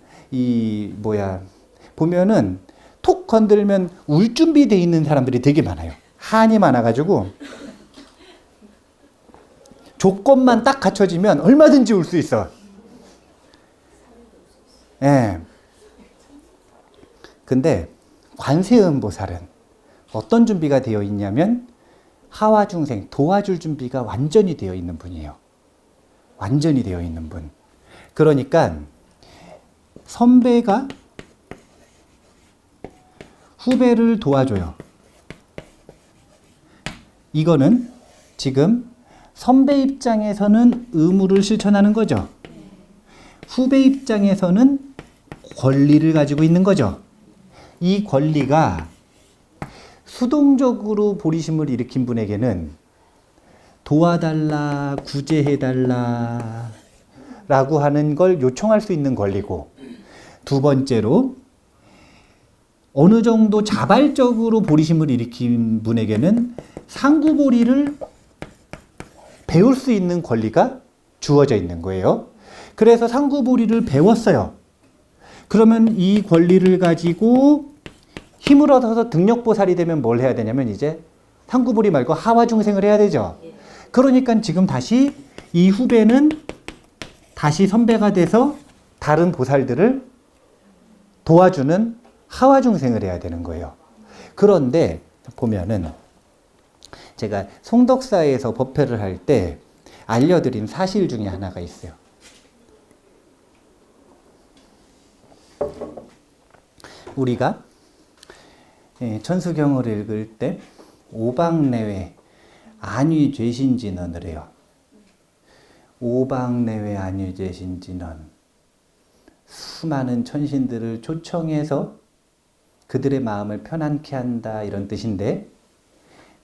보면은 톡 건들면 울 준비돼 있는 사람들이 되게 많아요. 한이 많아가지고 조건만 딱 갖춰지면 얼마든지 울 수 있어. 예. 근데 관세음보살은 어떤 준비가 되어 있냐면 하화중생, 도와줄 준비가 완전히 되어 있는 분이에요. 완전히 되어 있는 분. 그러니까 선배가 후배를 도와줘요. 이거는 지금 선배 입장에서는 의무를 실천하는 거죠. 후배 입장에서는 권리를 가지고 있는 거죠. 이 권리가 수동적으로 보리심을 일으킨 분에게는 도와달라, 구제해달라 라고 하는 걸 요청할 수 있는 권리고, 두 번째로 어느 정도 자발적으로 보리심을 일으킨 분에게는 상구보리를 배울 수 있는 권리가 주어져 있는 거예요. 그래서 상구보리를 배웠어요. 그러면 이 권리를 가지고 힘을 얻어서 등력보살이 되면 뭘 해야 되냐면 이제 상구보리 말고 하와중생을 해야 되죠. 그러니까 지금 다시 이 후배는 다시 선배가 돼서 다른 보살들을 도와주는 하와중생을 해야 되는 거예요. 그런데 보면은 제가 송덕사에서 법회를 할 때 알려드린 사실 중에 하나가 있어요. 우리가 천수경을 읽을 때 오방내외 안위죄신진언을 해요. 오방내외 안위죄신진언. 수많은 천신들을 초청해서 그들의 마음을 편안케 한다 이런 뜻인데,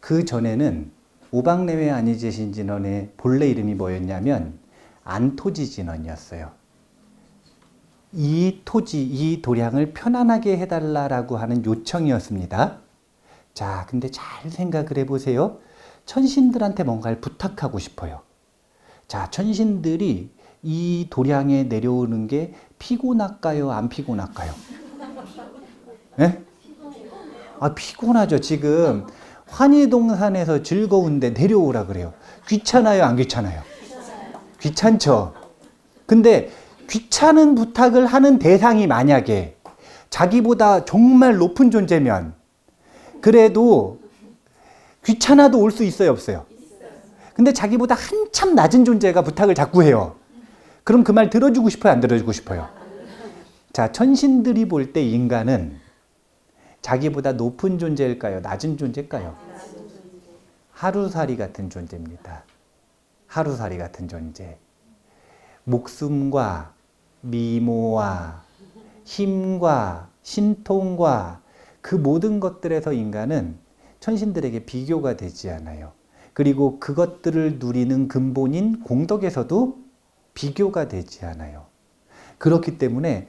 그 전에는 오방내외 안위죄신진언의 본래 이름이 뭐였냐면 안토지진언이었어요. 이 토지, 이 도량을 편안하게 해달라고 하는 요청이었습니다. 자, 근데 잘 생각을 해보세요. 천신들한테 뭔가를 부탁하고 싶어요. 자, 천신들이 이 도량에 내려오는 게 피곤할까요? 안 피곤할까요? 네? 아, 피곤하죠. 지금 환희동산에서 즐거운데 내려오라 그래요. 귀찮아요? 안 귀찮아요? 귀찮죠. 근데 귀찮은 부탁을 하는 대상이 만약에 자기보다 정말 높은 존재면 그래도 귀찮아도 올 수 있어요, 없어요? 근데 자기보다 한참 낮은 존재가 부탁을 자꾸 해요. 그럼 그 말 들어주고 싶어요, 안 들어주고 싶어요? 자, 천신들이 볼 때 인간은 자기보다 높은 존재일까요? 낮은 존재일까요? 하루살이 같은 존재입니다. 하루살이 같은 존재. 목숨과 미모와 힘과 신통과 그 모든 것들에서 인간은 천신들에게 비교가 되지 않아요. 그리고 그것들을 누리는 근본인 공덕에서도 비교가 되지 않아요. 그렇기 때문에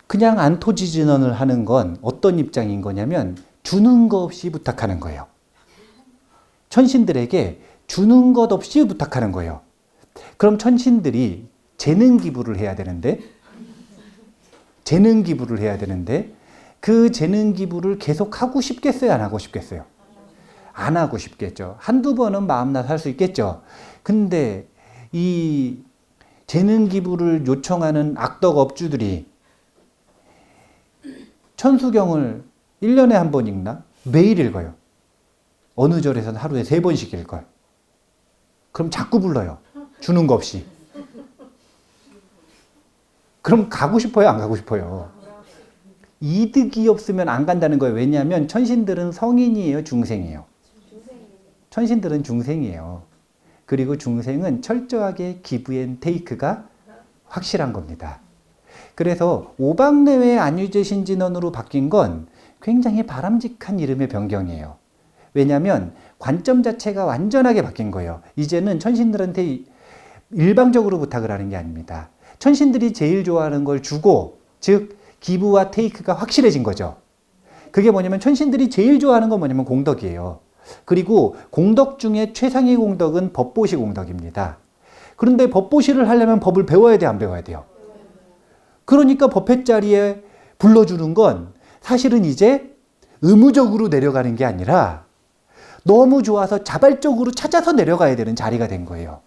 그냥 안토지진언을 하는 건 어떤 입장인 거냐면 주는 것 없이 부탁하는 거예요. 천신들에게 주는 것 없이 부탁하는 거예요. 그럼 천신들이 재능 기부를 해야 되는데 그 재능 기부를 계속 하고 싶겠어요? 안 하고 싶겠어요? 안 하고 싶겠죠. 한두 번은 마음나 살 수 있겠죠. 근데 이 재능 기부를 요청하는 악덕 업주들이 천수경을 1년에 한 번 읽나? 매일 읽어요. 어느 절에서는 하루에 3번씩 읽어요. 그럼 자꾸 불러요. 주는 거 없이. 그럼 가고 싶어요? 안 가고 싶어요? 이득이 없으면 안 간다는 거예요. 왜냐하면 천신들은 성인이에요? 중생이에요? 천신들은 중생이에요. 그리고 중생은 철저하게 기브 앤 테이크가 확실한 겁니다. 그래서 오방내외 안위죄신진언으로 바뀐 건 굉장히 바람직한 이름의 변경이에요. 왜냐하면 관점 자체가 완전하게 바뀐 거예요. 이제는 천신들한테 일방적으로 부탁을 하는 게 아닙니다. 천신들이 제일 좋아하는 걸 주고, 즉 기브와 테이크가 확실해진 거죠. 그게 뭐냐면 천신들이 제일 좋아하는 건 뭐냐면 공덕이에요. 그리고 공덕 중에 최상의 공덕은 법보시 공덕입니다. 그런데 법보시를 하려면 법을 배워야 돼, 안 배워야 돼요? 그러니까 법회 자리에 불러주는 건 사실은 이제 의무적으로 내려가는 게 아니라 너무 좋아서 자발적으로 찾아서 내려가야 되는 자리가 된 거예요.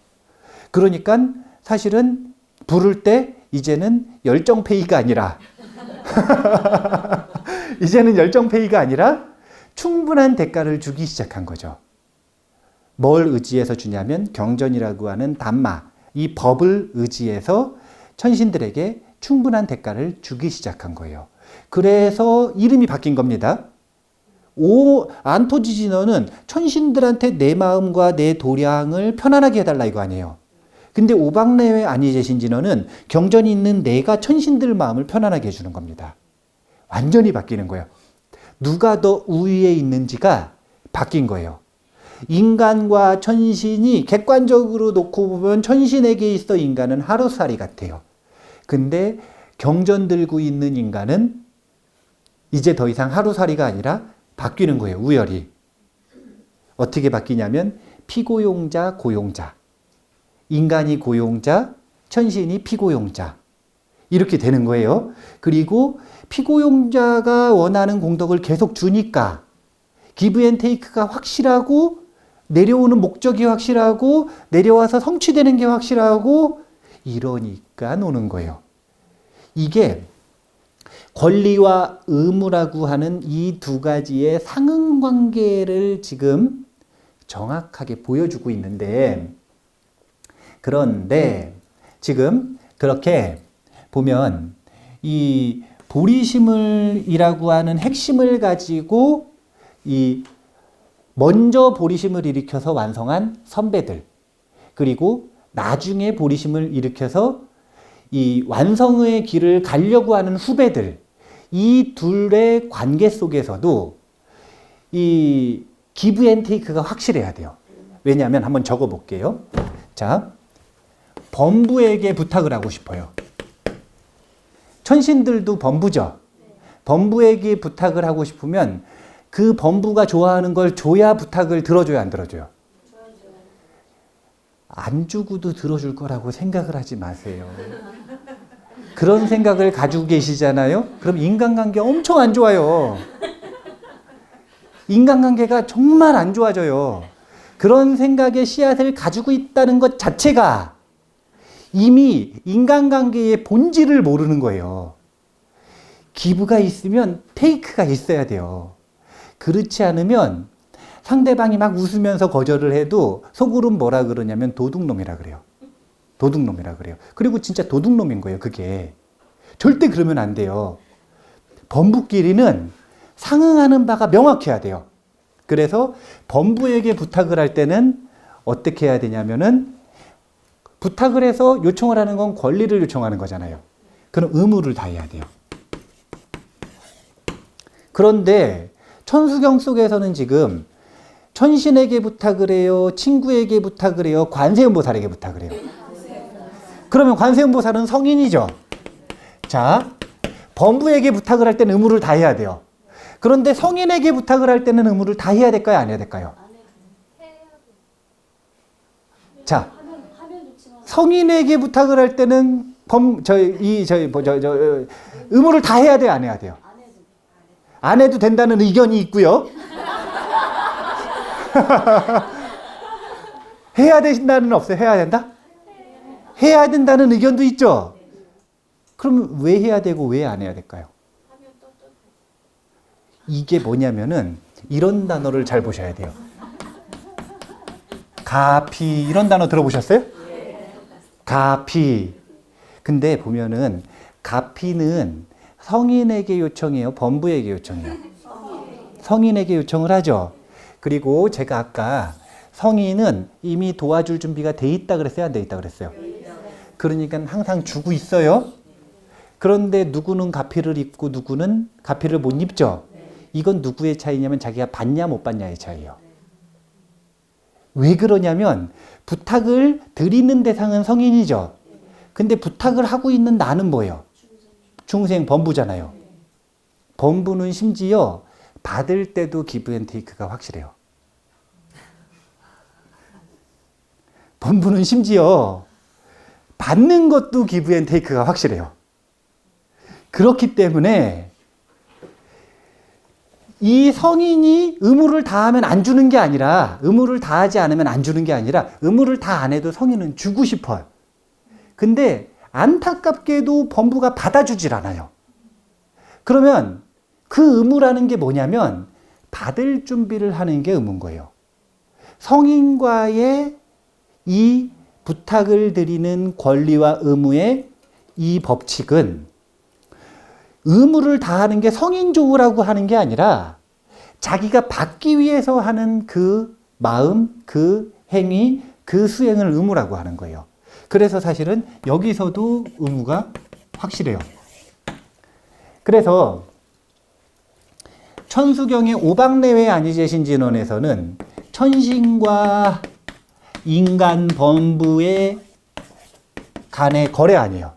그러니까 사실은 부를 때 이제는 열정페이가 아니라 이제는 열정페이가 아니라 충분한 대가를 주기 시작한 거죠. 뭘 의지해서 주냐면 경전이라고 하는 담마, 이 법을 의지해서 천신들에게 충분한 대가를 주기 시작한 거예요. 그래서 이름이 바뀐 겁니다. 안토지진언은 천신들한테 내 마음과 내 도량을 편안하게 해달라 이거 아니에요. 근데 오방내외 안위죄신진언은 경전이 있는 내가 천신들 마음을 편안하게 해주는 겁니다. 완전히 바뀌는 거예요. 누가 더 우위에 있는지가 바뀐 거예요. 인간과 천신이 객관적으로 놓고 보면 천신에게 있어 인간은 하루살이 같아요. 근데 경전 들고 있는 인간은 이제 더 이상 하루살이가 아니라 바뀌는 거예요. 우열이. 어떻게 바뀌냐면 피고용자, 고용자. 인간이 고용자, 천신이 피고용자. 이렇게 되는 거예요. 그리고 피고용자가 원하는 공덕을 계속 주니까 기브앤테이크가 확실하고 내려오는 목적이 확실하고 내려와서 성취되는 게 확실하고 이러니까 노는 거예요. 이게 권리와 의무라고 하는 이 두 가지의 상응관계를 지금 정확하게 보여주고 있는데, 그런데 지금 그렇게 보면 이 보리심을이라고 하는 핵심을 가지고 이 먼저 보리심을 일으켜서 완성한 선배들, 그리고 나중에 보리심을 일으켜서 이 완성의 길을 가려고 하는 후배들, 이 둘의 관계 속에서도 이 기브 앤 테이크가 확실해야 돼요. 왜냐하면 한번 적어 볼게요. 자, 범부에게 부탁을 하고 싶어요. 천신들도 범부죠. 범부에게 부탁을 하고 싶으면 그 범부가 좋아하는 걸 줘야 부탁을 들어줘야 안 들어줘요? 안 주고도 들어줄 거라고 생각을 하지 마세요. 그런 생각을 가지고 계시잖아요? 그럼 인간관계 엄청 안 좋아요. 인간관계가 정말 안 좋아져요. 그런 생각의 씨앗을 가지고 있다는 것 자체가 이미 인간관계의 본질을 모르는 거예요. 기브가 있으면 테이크가 있어야 돼요. 그렇지 않으면 상대방이 막 웃으면서 거절을 해도 속으로는 뭐라 그러냐면 도둑놈이라 그래요. 도둑놈이라 그래요. 그리고 진짜 도둑놈인 거예요, 그게. 절대 그러면 안 돼요. 범부끼리는 상응하는 바가 명확해야 돼요. 그래서 범부에게 부탁을 할 때는 어떻게 해야 되냐면은 부탁을 해서 요청을 하는 건 권리를 요청하는 거잖아요. 그럼 의무를 다해야 돼요. 그런데 천수경 속에서는 지금 천신에게 부탁을 해요? 친구에게 부탁을 해요? 관세음보살에게 부탁을 해요? 그러면 관세음보살은 성인이죠. 자, 범부에게 부탁을 할 때는 의무를 다해야 돼요. 그런데 성인에게 부탁을 할 때는 의무를 다해야 될까요? 안 해야 될까요? 자, 성인에게 부탁을 할 때는 의무를 다해야 돼요? 안 해야 돼요? 안 해도 된다는 의견이 있고요. 해야 된다는 없어요? 해야 된다? 해야 된다는 의견도 있죠. 그럼 왜 해야 되고 왜 안 해야 될까요? 이게 뭐냐면은 이런 단어를 잘 보셔야 돼요. 가피 이런 단어 들어보셨어요? 가피. 근데 보면은 가피는 성인에게 요청해요? 범부에게 요청해요? 성인에게 요청을 하죠. 그리고 제가 아까 성인은 이미 도와줄 준비가 돼 있다 그랬어요? 안 돼 있다 그랬어요? 그러니까 항상 주고 있어요. 그런데 누구는 가피를 입고 누구는 가피를 못 입죠. 이건 누구의 차이냐면 자기가 받냐 못 받냐의 차이예요. 왜 그러냐면 부탁을 드리는 대상은 성인이죠. 근데 부탁을 하고 있는 나는 뭐예요? 중생 범부잖아요. 범부는 심지어 받을 때도 기브 앤 테이크가 확실해요. 범부는 심지어 받는 것도 기브 앤 테이크가 확실해요. 그렇기 때문에 이 성인이 의무를 다하면 안 주는 게 아니라, 의무를 다하지 않으면 안 주는 게 아니라 의무를 다 안 해도 성인은 주고 싶어요. 근데 안타깝게도 범부가 받아주질 않아요. 그러면 그 의무라는 게 뭐냐면 받을 준비를 하는 게 의무인 거예요. 성인과의 이 부탁을 드리는 권리와 의무의 이 법칙은 의무를 다하는 게 성인 좋으라고 하는 게 아니라 자기가 받기 위해서 하는 그 마음, 그 행위, 그 수행을 의무라고 하는 거예요. 그래서 사실은 여기서도 의무가 확실해요. 그래서 천수경의 오박내외 아니제신진원에서는 천신과 인간 범부의 간의 거래 아니에요.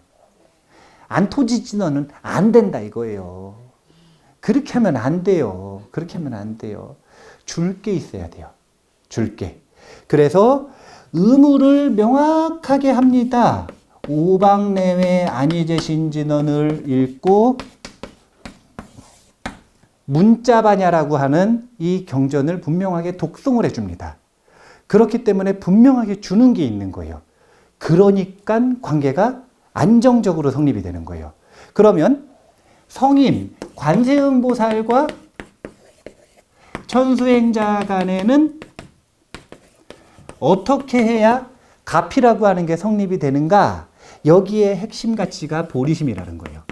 안토지진원은 안 된다 이거예요. 그렇게 하면 안 돼요. 그렇게 하면 안 돼요. 줄 게 있어야 돼요. 줄 게. 그래서 의무를 명확하게 합니다. 오방내외 안희재신진언을 읽고 문자반야라고 하는 이 경전을 분명하게 독송을 해줍니다. 그렇기 때문에 분명하게 주는 게 있는 거예요. 그러니까 관계가 안정적으로 성립이 되는 거예요. 그러면 성인 관세음보살과 천수행자 간에는 어떻게 해야 가피라고 하는 게 성립이 되는가? 여기에 핵심 가치가 보리심이라는 거예요.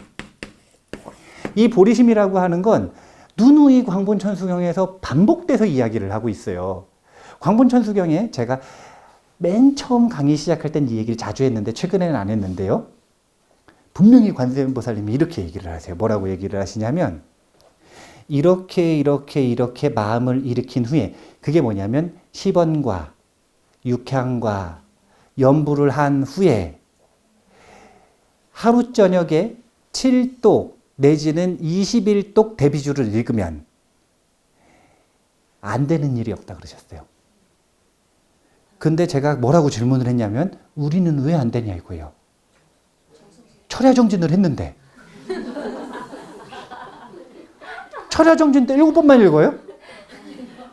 이 보리심이라고 하는 건 누누이 광본천수경에서 반복돼서 이야기를 하고 있어요. 광본천수경에 제가 맨 처음 강의 시작할 땐 이 얘기를 자주 했는데 최근에는 안 했는데요. 분명히 관세음보살님이 이렇게 얘기를 하세요. 뭐라고 얘기를 하시냐면 이렇게 마음을 일으킨 후에 그게 뭐냐면 10원과 육향과 연부를 한 후에 하루 저녁에 7독 내지는 21독 대비주를 읽으면 안 되는 일이 없다 그러셨어요. 근데 제가 뭐라고 질문을 했냐면 우리는 왜 안 되냐 이거예요. 철야정진을 했는데 철야정진 때 7번만 읽어요?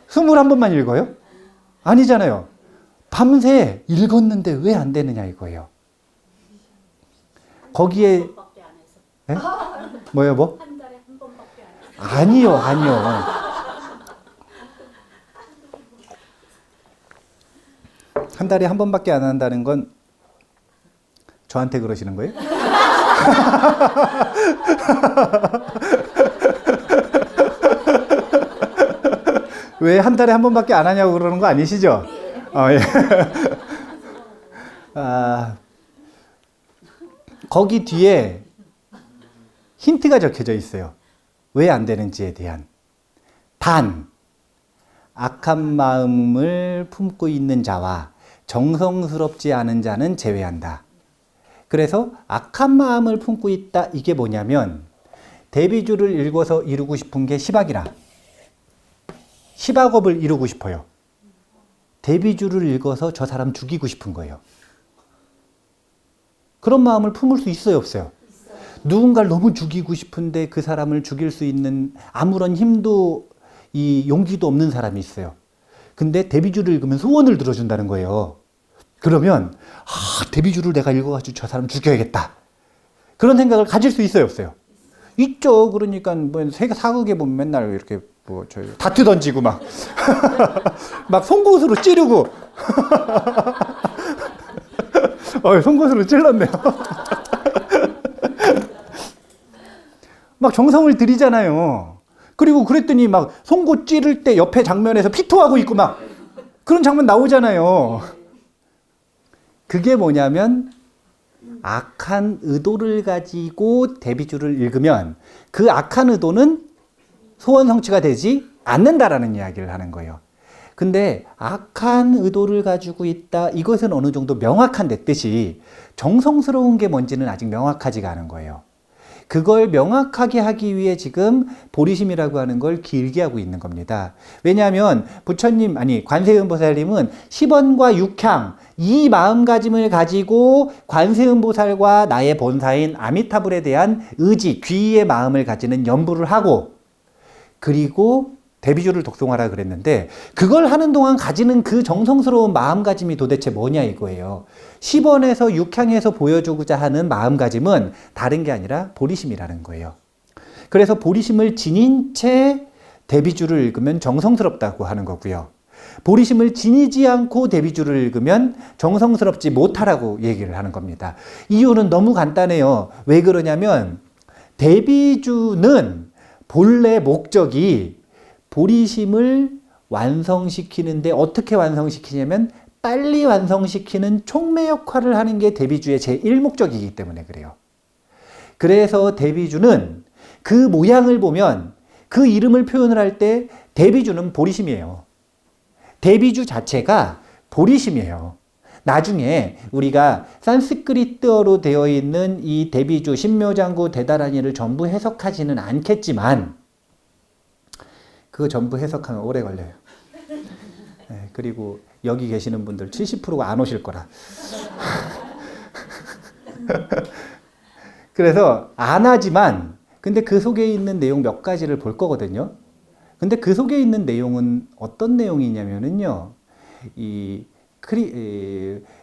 21번만 읽어요? 아니잖아요. 밤새 읽었는데 왜 안 되느냐 이거예요. 거기에 네? 뭐요 뭐? 한 달에 한 번밖에 안 아니요. 해요. 한 달에 한 번밖에 안 한다는 건 저한테 그러시는 거예요? 왜 한 달에 한 번밖에 안 하냐고 그러는 거 아니시죠? 예. 거기 뒤에 힌트가 적혀져 있어요. 왜 안 되는지에 대한. 단, 악한 마음을 품고 있는 자와 정성스럽지 않은 자는 제외한다. 그래서 악한 마음을 품고 있다. 이게 뭐냐면 대비주를 읽어서 이루고 싶은 게 시박이라. 시박업을 이루고 싶어요. 대비주를 읽어서 저 사람 죽이고 싶은 거예요. 그런 마음을 품을 수 있어요, 없어요? 누군가를 너무 죽이고 싶은데 그 사람을 죽일 수 있는 아무런 힘도 이 용기도 없는 사람이 있어요. 근데 대비주를 읽으면 소원을 들어준다는 거예요. 그러면 대비주를 내가 읽어가지고 저 사람 죽여야겠다. 그런 생각을 가질 수 있어요, 없어요? 있죠. 그러니까 뭐 사극에 보면 맨날 이렇게 뭐 저희 다트 던지고 막 막 송곳으로 찌르고 송곳으로 찔렀네요. 막 정성을 들이잖아요. 그리고 그랬더니 막 송곳 찌를 때 옆에 장면에서 피토하고 있고 막 그런 장면 나오잖아요. 그게 뭐냐면 악한 의도를 가지고 대비주를 읽으면 그 악한 의도는 소원 성취가 되지 않는다라는 이야기를 하는 거예요. 근데 악한 의도를 가지고 있다. 이것은 어느 정도 명확한 내 뜻이 정성스러운 게 뭔지는 아직 명확하지가 않은 거예요. 그걸 명확하게 하기 위해 지금 보리심이라고 하는 걸 길게 하고 있는 겁니다. 왜냐하면 부처님, 관세음보살님은 10원과 육향, 이 마음가짐을 가지고 관세음보살과 나의 본사인 아미타불에 대한 의지, 귀의의 마음을 가지는 연부를 하고 그리고 대비주를 독송하라 그랬는데 그걸 하는 동안 가지는 그 정성스러운 마음가짐이 도대체 뭐냐 이거예요. 10원에서 육향에서 보여주고자 하는 마음가짐은 다른 게 아니라 보리심이라는 거예요. 그래서 보리심을 지닌 채 대비주를 읽으면 정성스럽다고 하는 거고요. 보리심을 지니지 않고 대비주를 읽으면 정성스럽지 못하라고 얘기를 하는 겁니다. 이유는 너무 간단해요. 왜 그러냐면 대비주는 본래 목적이 보리심을 완성시키는데 어떻게 완성시키냐면 빨리 완성시키는 촉매 역할을 하는 게 대비주의 제1목적이기 때문에 그래요. 그래서 대비주는 그 모양을 보면 그 이름을 표현을 할 때 대비주는 보리심이에요. 대비주 자체가 보리심이에요. 나중에 우리가 산스크리트어로 되어 있는 이 대비주, 신묘장구, 대다라니를 전부 해석하지는 않겠지만 그거 전부 해석하면 오래 걸려요. 네, 그리고 여기 계시는 분들 70%가 안 오실 거라. 그래서 안 하지만 근데 그 속에 있는 내용 몇 가지를 볼 거거든요. 근데 그 속에 있는 내용은 어떤 내용이냐면은요.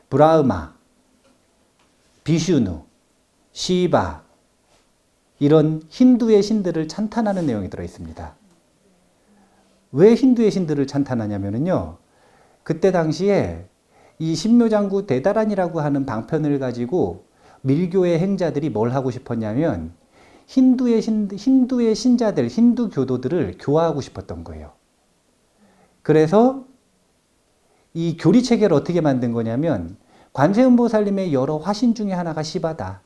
브라흐마, 비슈누, 시바 이런 힌두의 신들을 찬탄하는 내용이 들어 있습니다. 왜 힌두의 신들을 찬탄하냐면은요. 그때 당시에 이 신묘장구 대다란이라고 하는 방편을 가지고 밀교의 행자들이 뭘 하고 싶었냐면 힌두의 신자들, 힌두 교도들을 교화하고 싶었던 거예요. 그래서 이 교리 체계를 어떻게 만든 거냐면 관세음보살님의 여러 화신 중에 하나가 시바다.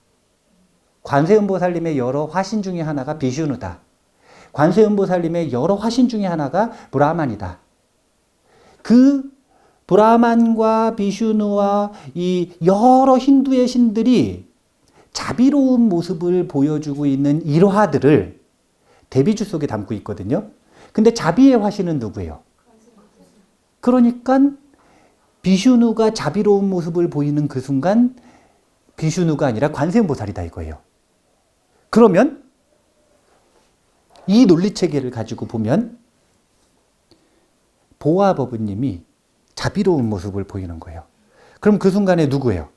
관세음보살님의 여러 화신 중에 하나가 비슈누다. 관세음보살님의 여러 화신 중에 하나가 브라만이다. 그 브라만과 비슈누와 이 여러 힌두의 신들이 자비로운 모습을 보여주고 있는 일화들을 대비주 속에 담고 있거든요. 근데 자비의 화신은 누구예요? 그러니까 비슈누가 자비로운 모습을 보이는 그 순간 비슈누가 아니라 관세음보살이다 이거예요. 그러면 이 논리체계를 가지고 보면 보아버부님이 자비로운 모습을 보이는 거예요. 그럼 그 순간에 누구예요?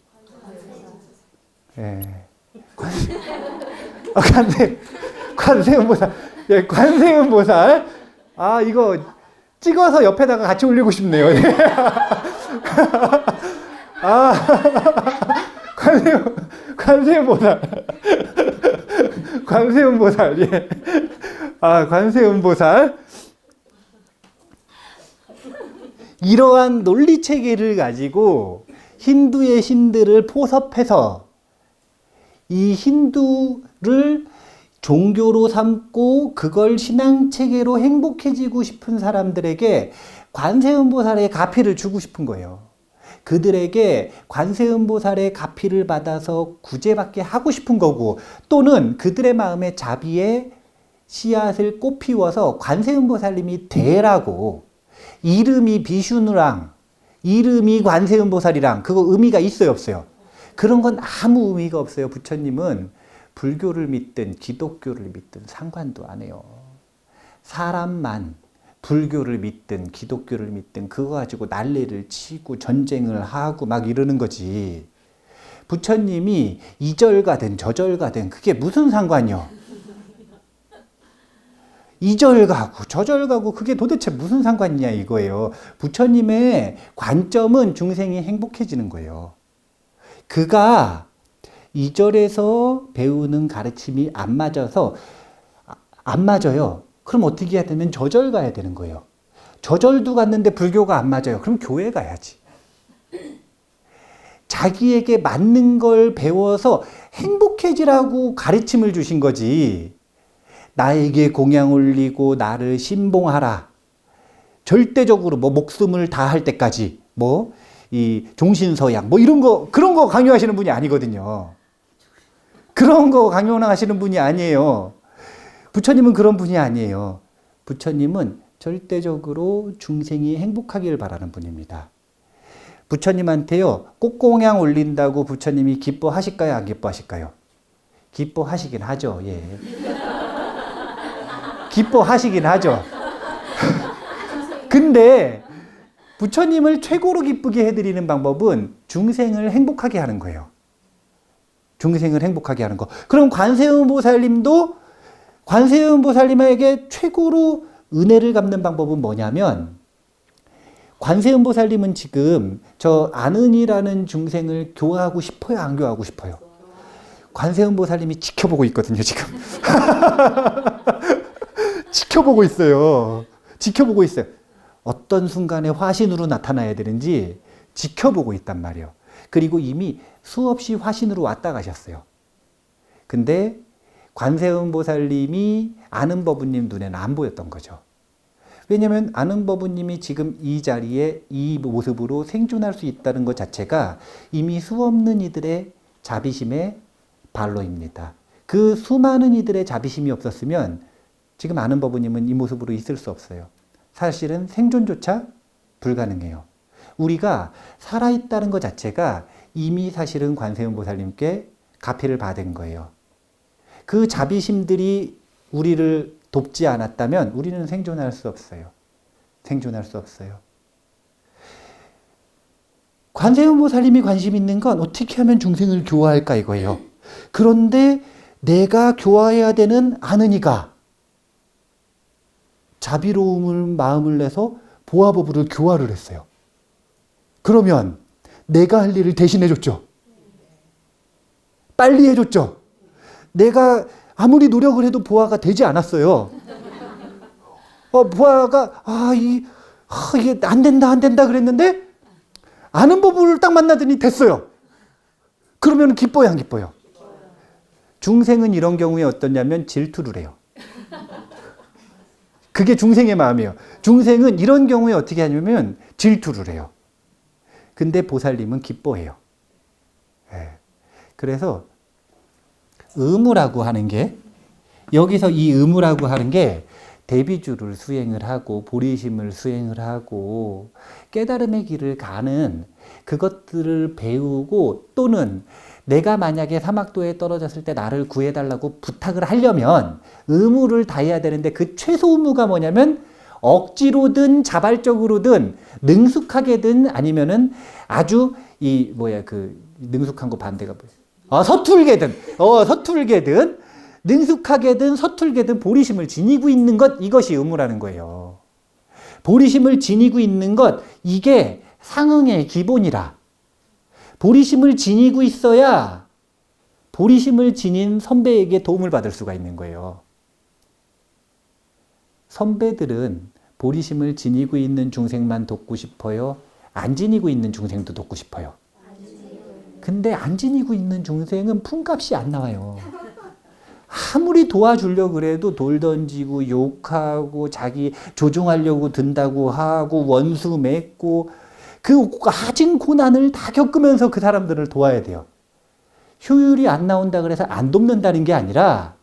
예. 관세음보살. 예, 관세음보살. 아, 이거 찍어서 옆에다가 같이 올리고 싶네요. 아, 관세음보살. 관세음보살. 예. 아, 관세음보살. 이러한 논리 체계를 가지고 힌두의 신들을 포섭해서 이 힌두를 종교로 삼고 그걸 신앙체계로 행복해지고 싶은 사람들에게 관세음보살의 가피를 주고 싶은 거예요. 그들에게 관세음보살의 가피를 받아서 구제받게 하고 싶은 거고 또는 그들의 마음에 자비의 씨앗을 꽃피워서 관세음보살님이 되라고 이름이 비슈누랑 이름이 관세음보살이랑 그거 의미가 있어요 없어요? 그런 건 아무 의미가 없어요. 부처님은 불교를 믿든 기독교를 믿든 상관도 안 해요. 사람만 불교를 믿든 기독교를 믿든 그거 가지고 난리를 치고 전쟁을 하고 막 이러는 거지. 부처님이 이절 가든 저절 가든 그게 무슨 상관이요? 이절 가고 저절 가고 그게 도대체 무슨 상관이냐 이거예요. 부처님의 관점은 중생이 행복해지는 거예요. 그가 이절에서 배우는 가르침이 안 맞아서 안 맞아요. 그럼 어떻게 해야 되면 저절 가야 되는 거예요. 저절도 갔는데 불교가 안 맞아요. 그럼 교회 가야지. 자기에게 맞는 걸 배워서 행복해지라고 가르침을 주신 거지. 나에게 공양 올리고 나를 신봉하라. 절대적으로 뭐 목숨을 다할 때까지 뭐 이 종신서양 뭐 이런 거 그런 거 강요하시는 분이 아니거든요. 그런 거 강요하시는 분이 아니에요. 부처님은 그런 분이 아니에요. 부처님은 절대적으로 중생이 행복하기를 바라는 분입니다. 부처님한테요, 꽃공양 올린다고 부처님이 기뻐하실까요? 안 기뻐하실까요? 기뻐하시긴 하죠. 예. 기뻐하시긴 하죠. 근데 부처님을 최고로 기쁘게 해드리는 방법은 중생을 행복하게 하는 거예요. 중생을 행복하게 하는 거. 그럼 관세음보살님도 관세음보살님에게 최고로 은혜를 갚는 방법은 뭐냐면 관세음보살님은 지금 저 안은이라는 중생을 교화하고 싶어요? 안 교화하고 싶어요? 관세음보살님이 지켜보고 있거든요, 지금. 지켜보고 있어요. 지켜보고 있어요. 어떤 순간에 화신으로 나타나야 되는지 지켜보고 있단 말이에요. 그리고 이미 수없이 화신으로 왔다 가셨어요. 근데 관세음보살님이 아는버부님 눈에는 안 보였던 거죠. 왜냐하면 아는버부님이 지금 이 자리에 이 모습으로 생존할 수 있다는 것 자체가 이미 수없는 이들의 자비심의 발로입니다. 그 수많은 이들의 자비심이 없었으면 지금 아는버부님은 이 모습으로 있을 수 없어요. 사실은 생존조차 불가능해요. 우리가 살아있다는 것 자체가 이미 사실은 관세음보살님께 가피를 받은 거예요. 그 자비심들이 우리를 돕지 않았다면 우리는 생존할 수 없어요. 생존할 수 없어요. 관세음보살님이 관심 있는 건 어떻게 하면 중생을 교화할까 이거예요. 그런데 내가 교화해야 되는 아는이가 자비로움을 마음을 내서 보아법을 교화를 했어요. 그러면 내가 할 일을 대신해 줬죠. 빨리 해줬죠. 내가 아무리 노력을 해도 보아가 되지 않았어요. 보아가 이게 안 된다 그랬는데 아는 법을 딱 만나더니 됐어요. 그러면 기뻐요, 안 기뻐요? 중생은 이런 경우에 어떠냐면 질투를 해요. 그게 중생의 마음이에요. 중생은 이런 경우에 어떻게 하냐면 질투를 해요. 근데 보살님은 기뻐해요. 그래서 의무라고 하는 게, 여기서 이 의무라고 하는 게 대비주를 수행을 하고 보리심을 수행을 하고 깨달음의 길을 가는 그것들을 배우고, 또는 내가 만약에 사막도에 떨어졌을 때 나를 구해달라고 부탁을 하려면 의무를 다해야 되는데, 그 최소 의무가 뭐냐면 억지로든 자발적으로든 능숙하게든 아니면은 아주 능숙한 거 반대가 뭐예요? 서툴게든 능숙하게든 서툴게든 보리심을 지니고 있는 것, 이것이 의무라는 거예요. 보리심을 지니고 있는 것, 이게 상응의 기본이라. 보리심을 지니고 있어야 보리심을 지닌 선배에게 도움을 받을 수가 있는 거예요. 선배들은 보리심을 지니고 있는 중생만 돕고 싶어요? 안 지니고 있는 중생도 돕고 싶어요? 근데 안 지니고 있는 중생은 품값이 안 나와요. 아무리 도와주려고 그래도 돌 던지고 욕하고 자기 조종하려고 든다고 하고 원수 맺고 그 가진 고난을 다 겪으면서 그 사람들을 도와야 돼요. 효율이 안 나온다 그래서 안 돕는다는 게 아니라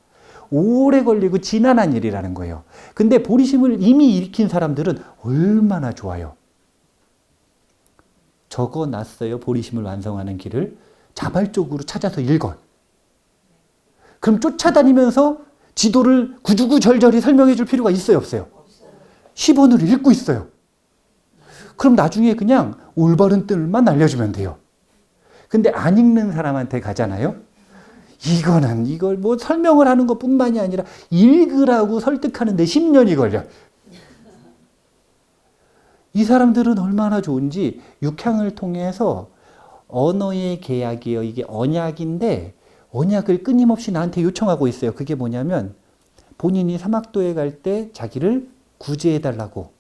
오래 걸리고 지난한 일이라는 거예요. 근데 보리심을 이미 일으킨 사람들은 얼마나 좋아요. 적어놨어요. 보리심을 완성하는 길을 자발적으로 찾아서 읽어. 그럼 쫓아다니면서 지도를 구구절절히 설명해 줄 필요가 있어요, 없어요? 10원을 읽고 있어요. 그럼 나중에 그냥 올바른 뜻만 알려주면 돼요. 근데 안 읽는 사람한테 가잖아요. 이걸 뭐 설명을 하는 것뿐만이 아니라 읽으라고 설득하는데 10년이 걸려. 이 사람들은 얼마나 좋은지 육향을 통해서 언어의 계약이에요. 이게 언약인데 언약을 끊임없이 나한테 요청하고 있어요. 그게 뭐냐면 본인이 사막도에 갈 때 자기를 구제해달라고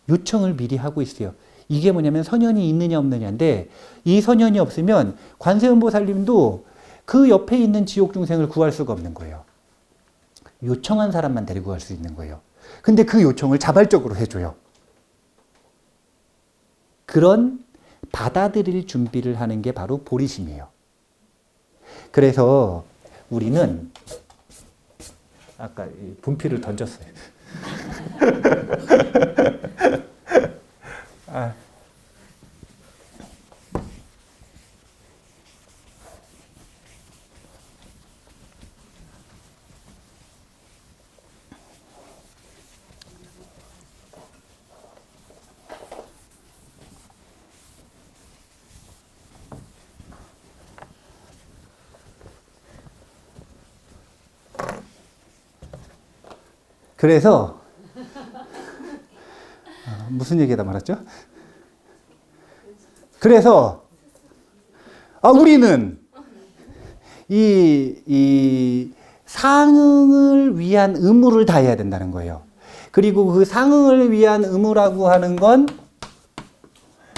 요청을 미리 하고 있어요. 이게 뭐냐면 선현이 있느냐 없느냐인데, 이 선현이 없으면 관세음보살님도 그 옆에 있는 지옥 중생을 구할 수가 없는 거예요. 요청한 사람만 데리고 갈 수 있는 거예요. 근데 그 요청을 자발적으로 해줘요. 그런 받아들일 준비를 하는 게 바로 보리심이에요. 그래서 우리는 아까 분필을 던졌어요. 그래서 무슨 얘기하다 말았죠? 그래서 우리는 이 상응을 위한 의무를 다해야 된다는 거예요. 그리고 그 상응을 위한 의무라고 하는 건,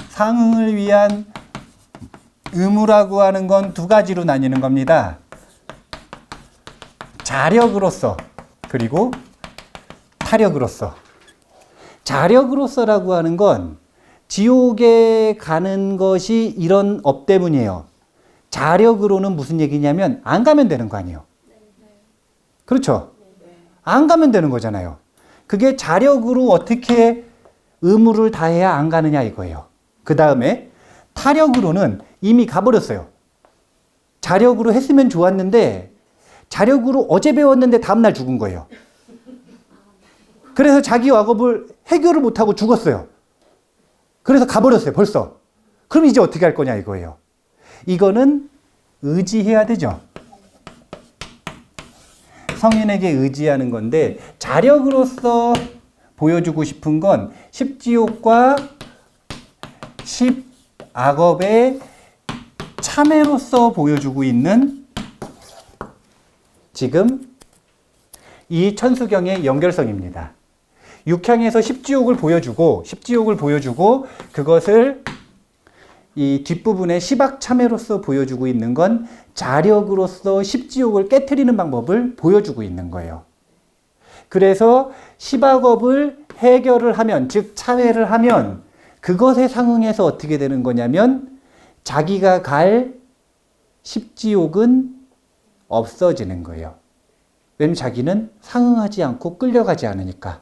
상응을 위한 의무라고 하는 건 두 가지로 나뉘는 겁니다. 자력으로서 그리고 타력으로서. 자력으로서라고 하는 건 지옥에 가는 것이 이런 업 때문이에요. 자력으로는 무슨 얘기냐면 안 가면 되는 거 아니에요. 그렇죠? 안 가면 되는 거잖아요. 그게 자력으로 어떻게 의무를 다해야 안 가느냐 이거예요. 그 다음에 타력으로는 이미 가버렸어요. 자력으로 했으면 좋았는데 자력으로 어제 배웠는데 다음날 죽은 거예요. 그래서 자기 악업을 해결을 못하고 죽었어요. 그래서 가버렸어요, 벌써. 그럼 이제 어떻게 할 거냐 이거예요. 이거는 의지해야 되죠. 성인에게 의지하는 건데 자력으로서 보여주고 싶은 건 십지옥과 십악업의 참회로서 보여주고 있는 지금 이 천수경의 연결성입니다. 육향에서 십지옥을 보여주고 그것을 이 뒷부분에 십악참회로서 보여주고 있는 건 자력으로서 십지옥을 깨트리는 방법을 보여주고 있는 거예요. 그래서 십악업을 해결을 하면, 즉 참회를 하면 그것에 상응해서 어떻게 되는 거냐면 자기가 갈 십지옥은 없어지는 거예요. 왜냐면 자기는 상응하지 않고 끌려가지 않으니까.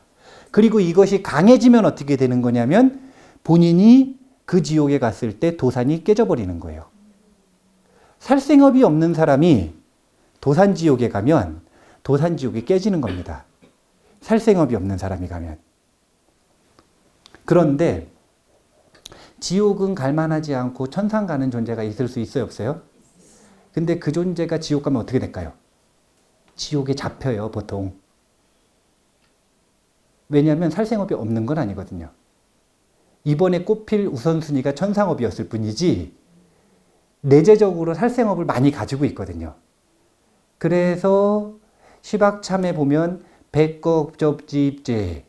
그리고 이것이 강해지면 어떻게 되는 거냐면 본인이 그 지옥에 갔을 때 도산이 깨져버리는 거예요. 살생업이 없는 사람이 도산지옥에 가면 도산지옥이 깨지는 겁니다. 살생업이 없는 사람이 가면. 그런데 지옥은 갈만하지 않고 천상 가는 존재가 있을 수 있어요, 없어요? 근데 그 존재가 지옥 가면 어떻게 될까요? 지옥에 잡혀요, 보통. 왜냐하면 살생업이 없는 건 아니거든요. 이번에 꼽힐 우선순위가 천상업이었을 뿐이지 내재적으로 살생업을 많이 가지고 있거든요. 그래서 십악참에 보면 백겁접지입죄.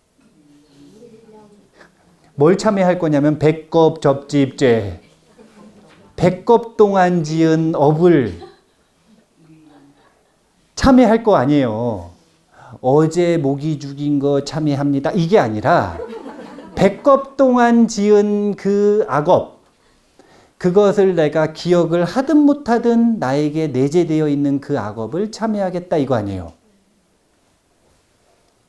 뭘 참회할 거냐면 백겁접지입죄. 백겁 동안 지은 업을 참회할 거 아니에요. 어제 모기 죽인 거 참회합니다. 이게 아니라 백겁 동안 지은 그 악업, 그것을 내가 기억을 하든 못하든 나에게 내재되어 있는 그 악업을 참회하겠다 이거 아니에요.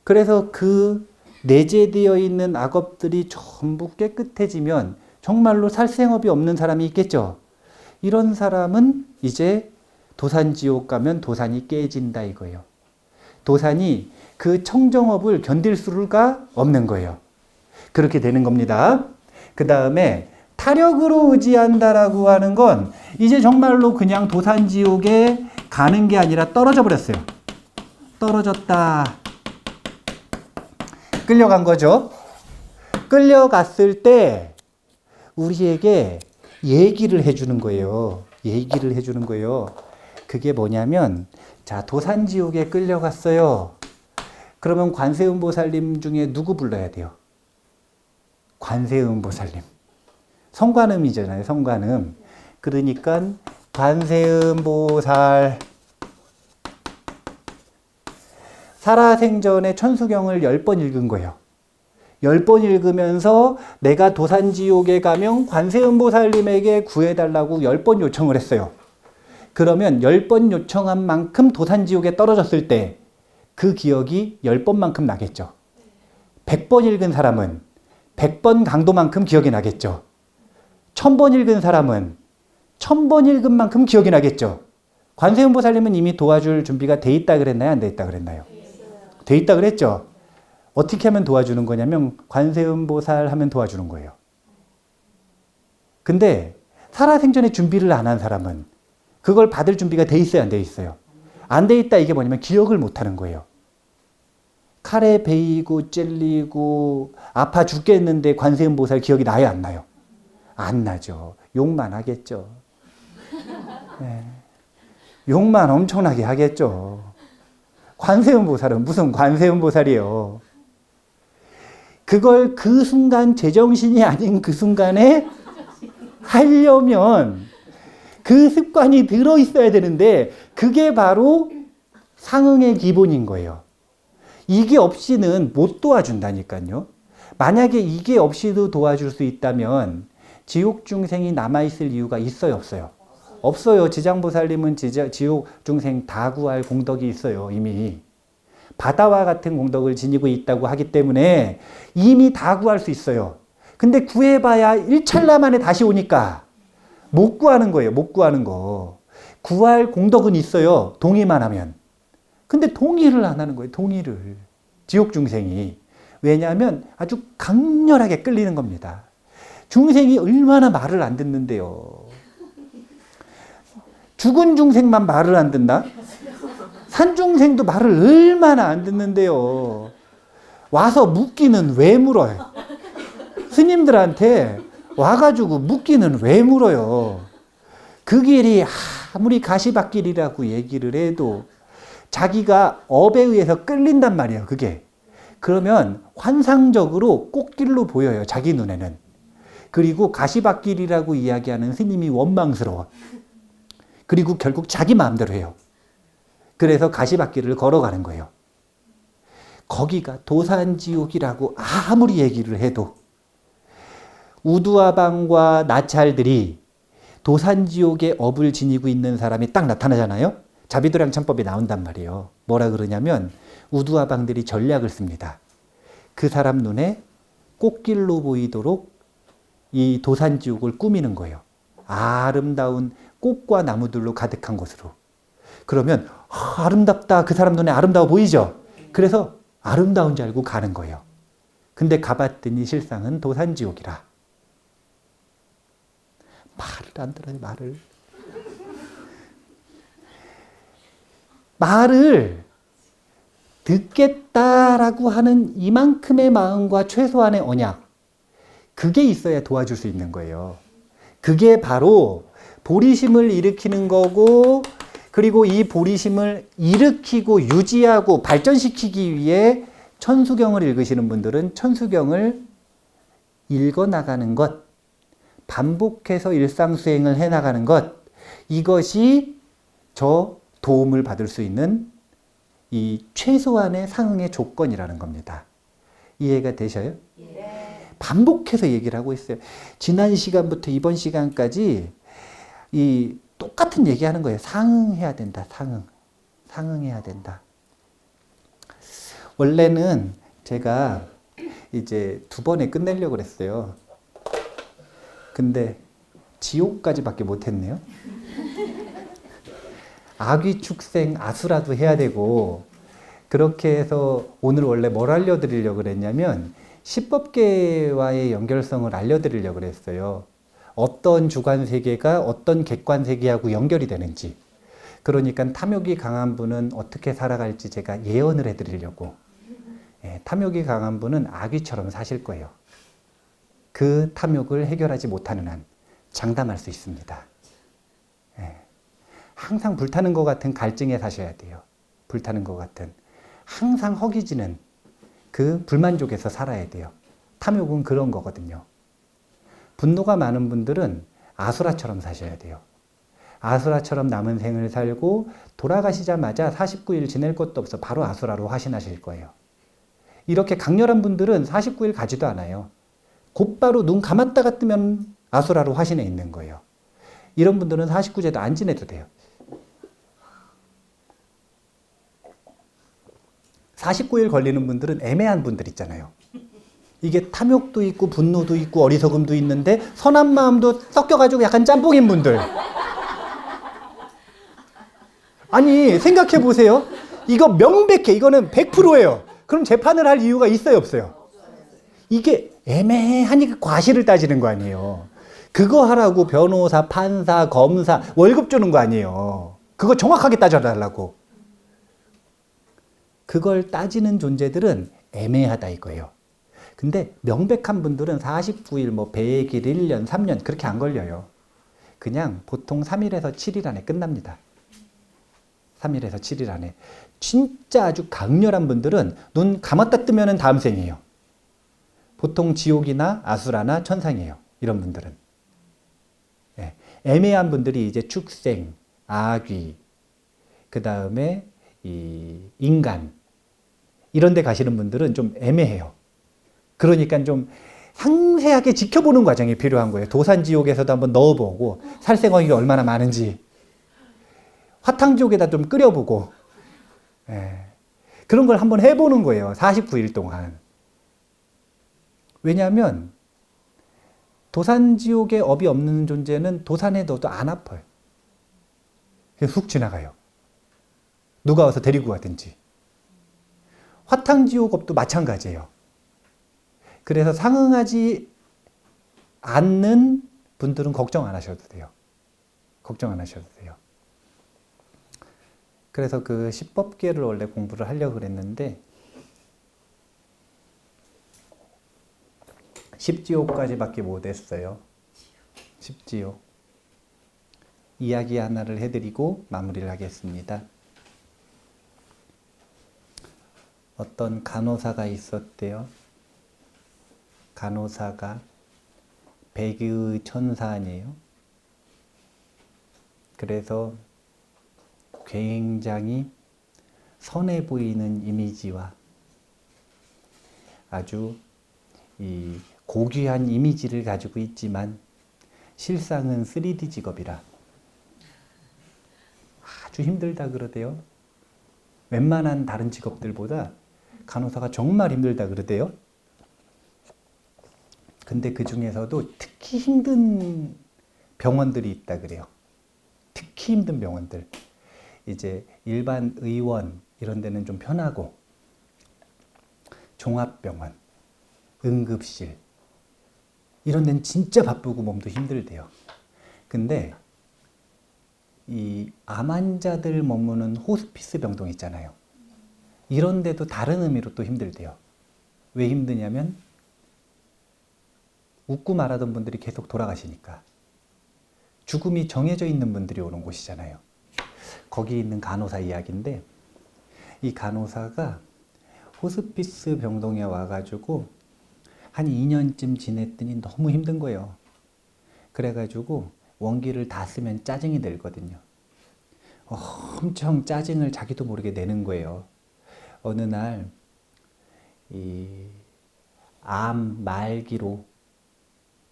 그래서 그 내재되어 있는 악업들이 전부 깨끗해지면 정말로 살생업이 없는 사람이 있겠죠. 이런 사람은 이제 도산지옥 가면 도산이 깨진다 이거예요. 도산이 그 청정업을 견딜 수가 없는 거예요. 그렇게 되는 겁니다. 그 다음에 타력으로 의지한다라고 하는 건 이제 정말로 그냥 도산지옥에 가는 게 아니라 떨어져 버렸어요. 떨어졌다. 끌려간 거죠. 끌려갔을 때 우리에게 얘기를 해주는 거예요. 얘기를 해주는 거예요. 그게 뭐냐면 자, 도산지옥에 끌려갔어요. 그러면 관세음보살님 중에 누구 불러야 돼요? 관세음보살님. 성관음이잖아요. 성관음. 그러니까 관세음보살 살아생전에 천수경을 10번 읽은 거예요. 10번 읽으면서 내가 도산지옥에 가면 관세음보살님에게 구해달라고 10번 요청을 했어요. 그러면 10번 요청한 만큼 도산지옥에 떨어졌을 때 그 기억이 10번만큼 나겠죠. 100번 읽은 사람은 100번 강도만큼 기억이 나겠죠. 1000번 읽은 사람은 1000번 읽은 만큼 기억이 나겠죠. 관세음보살님은 이미 도와줄 준비가 돼 있다 그랬나요? 안 돼 있다 그랬나요? 돼 있다 그랬죠. 어떻게 하면 도와주는 거냐면 관세음보살 하면 도와주는 거예요. 근데 살아생전에 준비를 안 한 사람은 그걸 받을 준비가 돼 있어요? 안 돼 있어요? 안 돼 있다 이게 뭐냐면 기억을 못 하는 거예요. 칼에 베이고 찔리고 아파 죽겠는데 관세음보살 기억이 나요? 안 나요? 안 나죠. 욕만 하겠죠. 네. 욕만 엄청나게 하겠죠. 관세음보살은 무슨 관세음보살이에요. 그걸 그 순간 제정신이 아닌 그 순간에 하려면 그 습관이 들어있어야 되는데 그게 바로 상응의 기본인 거예요. 이게 없이는 못 도와준다니까요. 만약에 이게 없이도 도와줄 수 있다면 지옥 중생이 남아있을 이유가 있어요, 없어요? 없어요. 지장보살님은 지옥 중생 다 구할 공덕이 있어요, 이미. 바다와 같은 공덕을 지니고 있다고 하기 때문에 이미 다 구할 수 있어요. 근데 구해봐야 1찰나 만에 다시 오니까 못 구하는 거예요, 못 구하는 거. 구할 공덕은 있어요. 동의만 하면. 근데 동의를 안 하는 거예요. 동의를. 지옥 중생이. 왜냐하면 아주 강렬하게 끌리는 겁니다. 중생이 얼마나 말을 안 듣는데요. 죽은 중생만 말을 안 듣나? 산 중생도 말을 얼마나 안 듣는데요. 와서 묻기는 왜 물어요? 스님들한테 와가지고 묻기는 왜 물어요? 그 길이 아무리 가시밭길이라고 얘기를 해도 자기가 업에 의해서 끌린단 말이에요. 그게. 그러면 환상적으로 꽃길로 보여요. 자기 눈에는. 그리고 가시밭길이라고 이야기하는 스님이 원망스러워. 그리고 결국 자기 마음대로 해요. 그래서 가시밭길을 걸어가는 거예요. 거기가 도산지옥이라고 아무리 얘기를 해도 우두화방과 나찰들이 도산지옥의 업을 지니고 있는 사람이 딱 나타나잖아요. 자비도량참법이 나온단 말이에요. 뭐라 그러냐면 우두화방들이 전략을 씁니다. 그 사람 눈에 꽃길로 보이도록 이 도산지옥을 꾸미는 거예요. 아름다운 꽃과 나무들로 가득한 곳으로. 그러면 아름답다. 그 사람 눈에 아름다워 보이죠? 그래서 아름다운 줄 알고 가는 거예요. 근데 가봤더니 실상은 도산지옥이라. 말을 안 들어요. 말을 듣겠다라고 하는 이만큼의 마음과 최소한의 언약, 그게 있어야 도와줄 수 있는 거예요. 그게 바로 보리심을 일으키는 거고, 그리고 이 보리심을 일으키고 유지하고 발전시키기 위해 천수경을 읽으시는 분들은 천수경을 읽어나가는 것, 반복해서 일상수행을 해나가는 것, 이것이 저 도움을 받을 수 있는 이 최소한의 상응의 조건이라는 겁니다. 이해가 되셔요? 반복해서 얘기를 하고 있어요. 지난 시간부터 이번 시간까지 이 똑같은 얘기하는 거예요. 상응해야 된다. 상응해야 된다. 원래는 제가 이제 2번에 끝내려고 그랬어요. 근데 지옥까지밖에 못했네요. 아귀 축생 아수라도 해야 되고, 그렇게 해서 오늘 원래 뭘 알려드리려고 그랬냐면 십법계와의 연결성을 알려드리려고 그랬어요. 어떤 주관세계가 어떤 객관세계하고 연결이 되는지. 그러니까 탐욕이 강한 분은 어떻게 살아갈지 제가 예언을 해드리려고. 탐욕이 강한 분은 아귀처럼 사실 거예요. 그 탐욕을 해결하지 못하는 한 장담할 수 있습니다. 항상 불타는 것 같은 갈증에 사셔야 돼요. 불타는 것 같은. 항상 허기지는 그 불만족에서 살아야 돼요. 탐욕은 그런 거거든요. 분노가 많은 분들은 아수라처럼 사셔야 돼요. 아수라처럼 남은 생을 살고 돌아가시자마자 49일 지낼 것도 없어 바로 아수라로 화신하실 거예요. 이렇게 강렬한 분들은 49일 가지도 않아요. 곧바로 눈 감았다가 뜨면 아수라로 화신해 있는 거예요. 이런 분들은 49제도 안 지내도 돼요. 49일 걸리는 분들은 애매한 분들 있잖아요. 이게 탐욕도 있고 분노도 있고 어리석음도 있는데 선한 마음도 섞여가지고 약간 짬뽕인 분들. 아니 생각해 보세요. 이거 명백해. 이거는 100%예요. 그럼 재판을 할 이유가 있어요 없어요? 이게 애매하니까 과실을 따지는 거 아니에요. 그거 하라고 변호사, 판사, 검사 월급 주는 거 아니에요. 그거 정확하게 따져달라고. 그걸 따지는 존재들은 애매하다 이거예요. 근데 명백한 분들은 49일, 뭐 100일, 1년, 3년 그렇게 안 걸려요. 그냥 보통 3일에서 7일 안에 끝납니다. 3일에서 7일 안에. 진짜 아주 강렬한 분들은 눈 감았다 뜨면은 다음 생이에요. 보통 지옥이나 아수라나 천상이에요. 이런 분들은. 애매한 분들이 이제 축생, 아귀, 그 다음에 이 인간 이런 데 가시는 분들은 좀 애매해요. 그러니까 좀 상세하게 지켜보는 과정이 필요한 거예요. 도산지옥에서도 한번 넣어보고 살생어기가 얼마나 많은지 화탕지옥에다 좀 끓여보고 그런 걸 한번 해보는 거예요. 49일 동안. 왜냐하면 도산지옥에 업이 없는 존재는 도산에 넣어도 안 아파요. 훅 지나가요. 누가 와서 데리고 가든지. 화탕지옥업도 마찬가지예요. 그래서 상응하지 않는 분들은 걱정 안 하셔도 돼요. 걱정 안 하셔도 돼요. 그래서 그 10법계를 원래 공부를 하려고 그랬는데 10지옥까지밖에 못했어요. 10지옥. 이야기 하나를 해드리고 마무리를 하겠습니다. 어떤 간호사가 있었대요. 간호사가 백의 천사 아니에요. 그래서 굉장히 선해 보이는 이미지와 아주 이 고귀한 이미지를 가지고 있지만 실상은 3D 직업이라 아주 힘들다 그러대요. 웬만한 다른 직업들보다 간호사가 정말 힘들다 그러대요. 근데 그 중에서도 특히 힘든 병원들이 있다 그래요. 특히 힘든 병원들. 이제 일반 의원 이런 데는 좀 편하고 종합병원, 응급실 이런 데는 진짜 바쁘고 몸도 힘들대요. 근데 이 암 환자들 머무는 호스피스 병동 있잖아요. 이런 데도 다른 의미로 또 힘들대요. 왜 힘드냐면 웃고 말하던 분들이 계속 돌아가시니까. 죽음이 정해져 있는 분들이 오는 곳이잖아요. 거기 있는 간호사 이야기인데 이 간호사가 호스피스 병동에 와가지고 한 2년쯤 지냈더니 너무 힘든 거예요. 그래가지고 원기를 다 쓰면 짜증이 들거든요. 엄청 짜증을 자기도 모르게 내는 거예요. 어느 날 이 암 말기로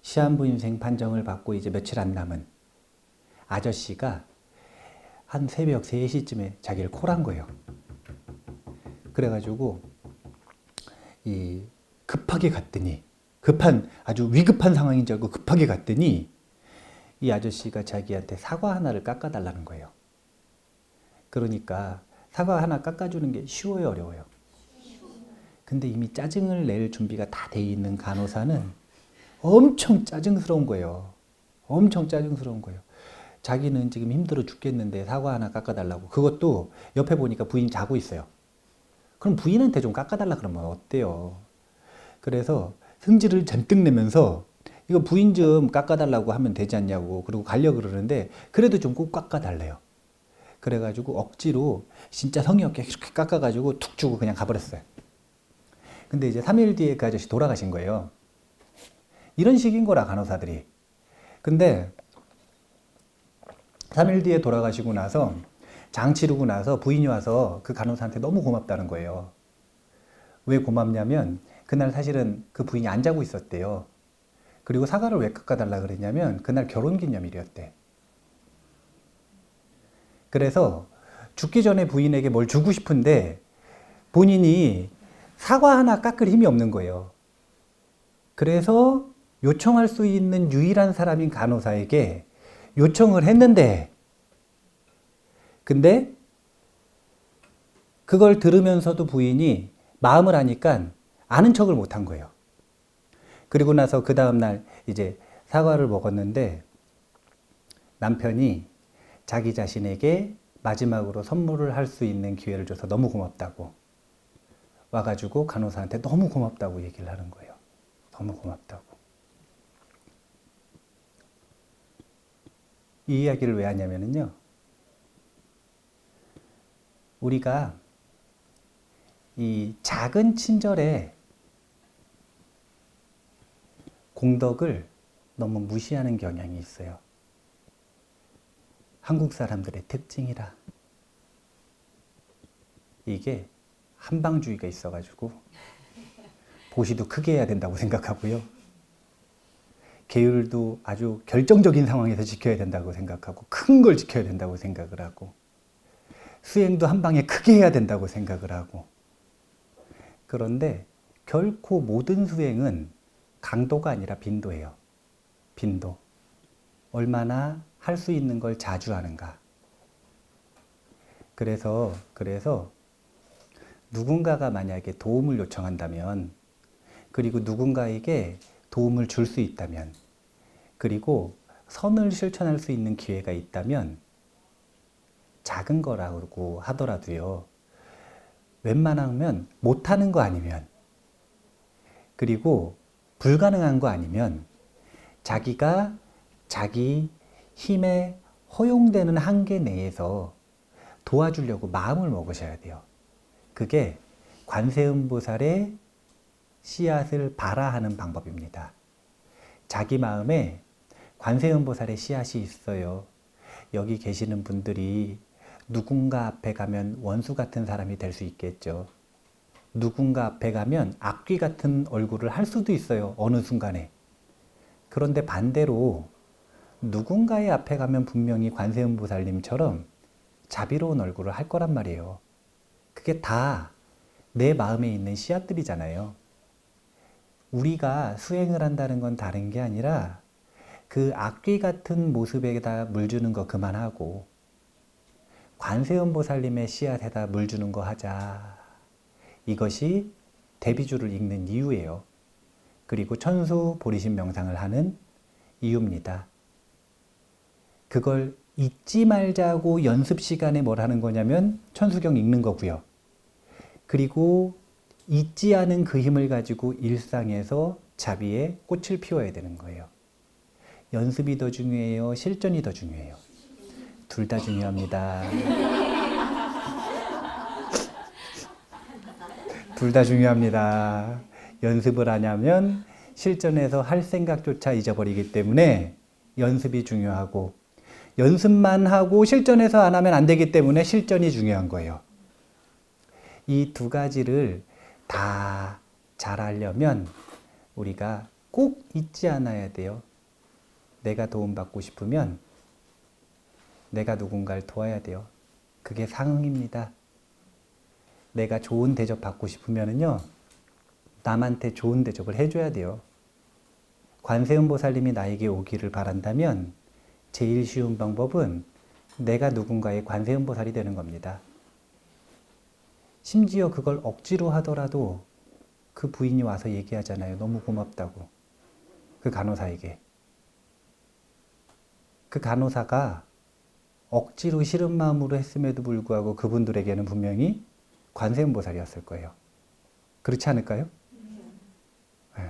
시한부 인생 판정을 받고 이제 며칠 안 남은 아저씨가 한 새벽 3시쯤에 자기를 콜한 거예요. 그래가지고 이 급하게 갔더니 아주 위급한 상황인 줄 알고 급하게 갔더니 이 아저씨가 자기한테 사과 하나를 깎아달라는 거예요. 그러니까 사과 하나 깎아주는 게 쉬워요, 어려워요? 근데 이미 짜증을 낼 준비가 다 돼 있는 간호사는 엄청 짜증스러운 거예요. 엄청 짜증스러운 거예요. 자기는 지금 힘들어 죽겠는데 사과 하나 깎아달라고. 그것도 옆에 보니까 부인이 자고 있어요. 그럼 부인한테 좀 깎아달라 그러면 어때요? 그래서 승질을 잔뜩 내면서 이거 부인 좀 깎아달라고 하면 되지 않냐고. 그리고 가려고 그러는데 그래도 좀 꼭 깎아달래요. 그래가지고 억지로 진짜 성의 없게 이렇게 깎아가지고 툭 주고 그냥 가버렸어요. 근데 이제 3일 뒤에 그 아저씨 돌아가신 거예요. 이런 식인 거라 간호사들이. 근데 3일 뒤에 돌아가시고 나서 장 치르고 나서 부인이 와서 그 간호사한테 너무 고맙다는 거예요. 왜 고맙냐면 그날 사실은 그 부인이 안 자고 있었대요. 그리고 사과를 왜 깎아달라 그랬냐면 그날 결혼기념일이었대. 그래서 죽기 전에 부인에게 뭘 주고 싶은데 본인이 사과 하나 깎을 힘이 없는 거예요. 그래서 요청할 수 있는 유일한 사람인 간호사에게 요청을 했는데 근데 그걸 들으면서도 부인이 마음을 아니까 아는 척을 못한 거예요. 그리고 나서 그 다음날 이제 사과를 먹었는데 남편이 자기 자신에게 마지막으로 선물을 할 수 있는 기회를 줘서 너무 고맙다고 와가지고 간호사한테 너무 고맙다고 얘기를 하는 거예요. 너무 고맙다고. 이 이야기를 왜 하냐면요. 우리가 이 작은 친절에 공덕을 너무 무시하는 경향이 있어요. 한국 사람들의 특징이라. 이게 한방주의가 있어가지고 보시도 크게 해야 된다고 생각하고요. 계율도 아주 결정적인 상황에서 지켜야 된다고 생각하고 큰 걸 지켜야 된다고 생각을 하고 수행도 한 방에 크게 해야 된다고 생각을 하고 그런데 결코 모든 수행은 강도가 아니라 빈도예요. 빈도. 얼마나 할 수 있는 걸 자주 하는가. 그래서 누군가가 만약에 도움을 요청한다면, 그리고 누군가에게 도움을 줄 수 있다면, 그리고 선을 실천할 수 있는 기회가 있다면, 작은 거라고 하더라도요, 웬만하면 못하는 거 아니면, 그리고 불가능한 거 아니면 자기가 자기 힘에 허용되는 한계 내에서 도와주려고 마음을 먹으셔야 돼요. 그게 관세음보살의 씨앗을 발아하는 방법입니다. 자기 마음에 관세음보살의 씨앗이 있어요. 여기 계시는 분들이 누군가 앞에 가면 원수 같은 사람이 될 수 있겠죠. 누군가 앞에 가면 악귀 같은 얼굴을 할 수도 있어요. 어느 순간에. 그런데 반대로 누군가의 앞에 가면 분명히 관세음보살님처럼 자비로운 얼굴을 할 거란 말이에요. 그게 다 내 마음에 있는 씨앗들이잖아요. 우리가 수행을 한다는 건 다른 게 아니라 그 악귀 같은 모습에다 물 주는 거 그만하고 관세음보살님의 씨앗에다 물 주는 거 하자. 이것이 대비주를 읽는 이유예요. 그리고 천수 보리심 명상을 하는 이유입니다. 그걸 잊지 말자고 연습 시간에 뭘 하는 거냐면 천수경 읽는 거고요. 그리고 잊지 않은 그 힘을 가지고 일상에서 자비의 꽃을 피워야 되는 거예요. 연습이 더 중요해요? 실전이 더 중요해요? 둘 다 중요합니다. 둘 다 중요합니다. 연습을 하냐면 실전에서 할 생각조차 잊어버리기 때문에 연습이 중요하고, 연습만 하고 실전에서 안 하면 안 되기 때문에 실전이 중요한 거예요. 이 두 가지를 다 잘하려면 우리가 꼭 잊지 않아야 돼요. 내가 도움받고 싶으면 내가 누군가를 도와야 돼요. 그게 상응입니다. 내가 좋은 대접 받고 싶으면은요, 남한테 좋은 대접을 해줘야 돼요. 관세음보살님이 나에게 오기를 바란다면 제일 쉬운 방법은 내가 누군가의 관세음보살이 되는 겁니다. 심지어 그걸 억지로 하더라도 그 부인이 와서 얘기하잖아요. 너무 고맙다고. 그 간호사에게. 그 간호사가 억지로 싫은 마음으로 했음에도 불구하고 그분들에게는 분명히 관세음보살이었을 거예요. 그렇지 않을까요? 네.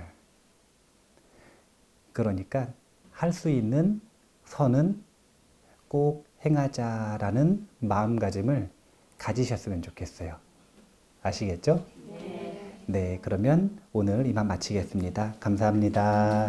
그러니까 할 수 있는 선은 꼭 행하자라는 마음가짐을 가지셨으면 좋겠어요. 아시겠죠? 네, 그러면 오늘 이만 마치겠습니다. 감사합니다.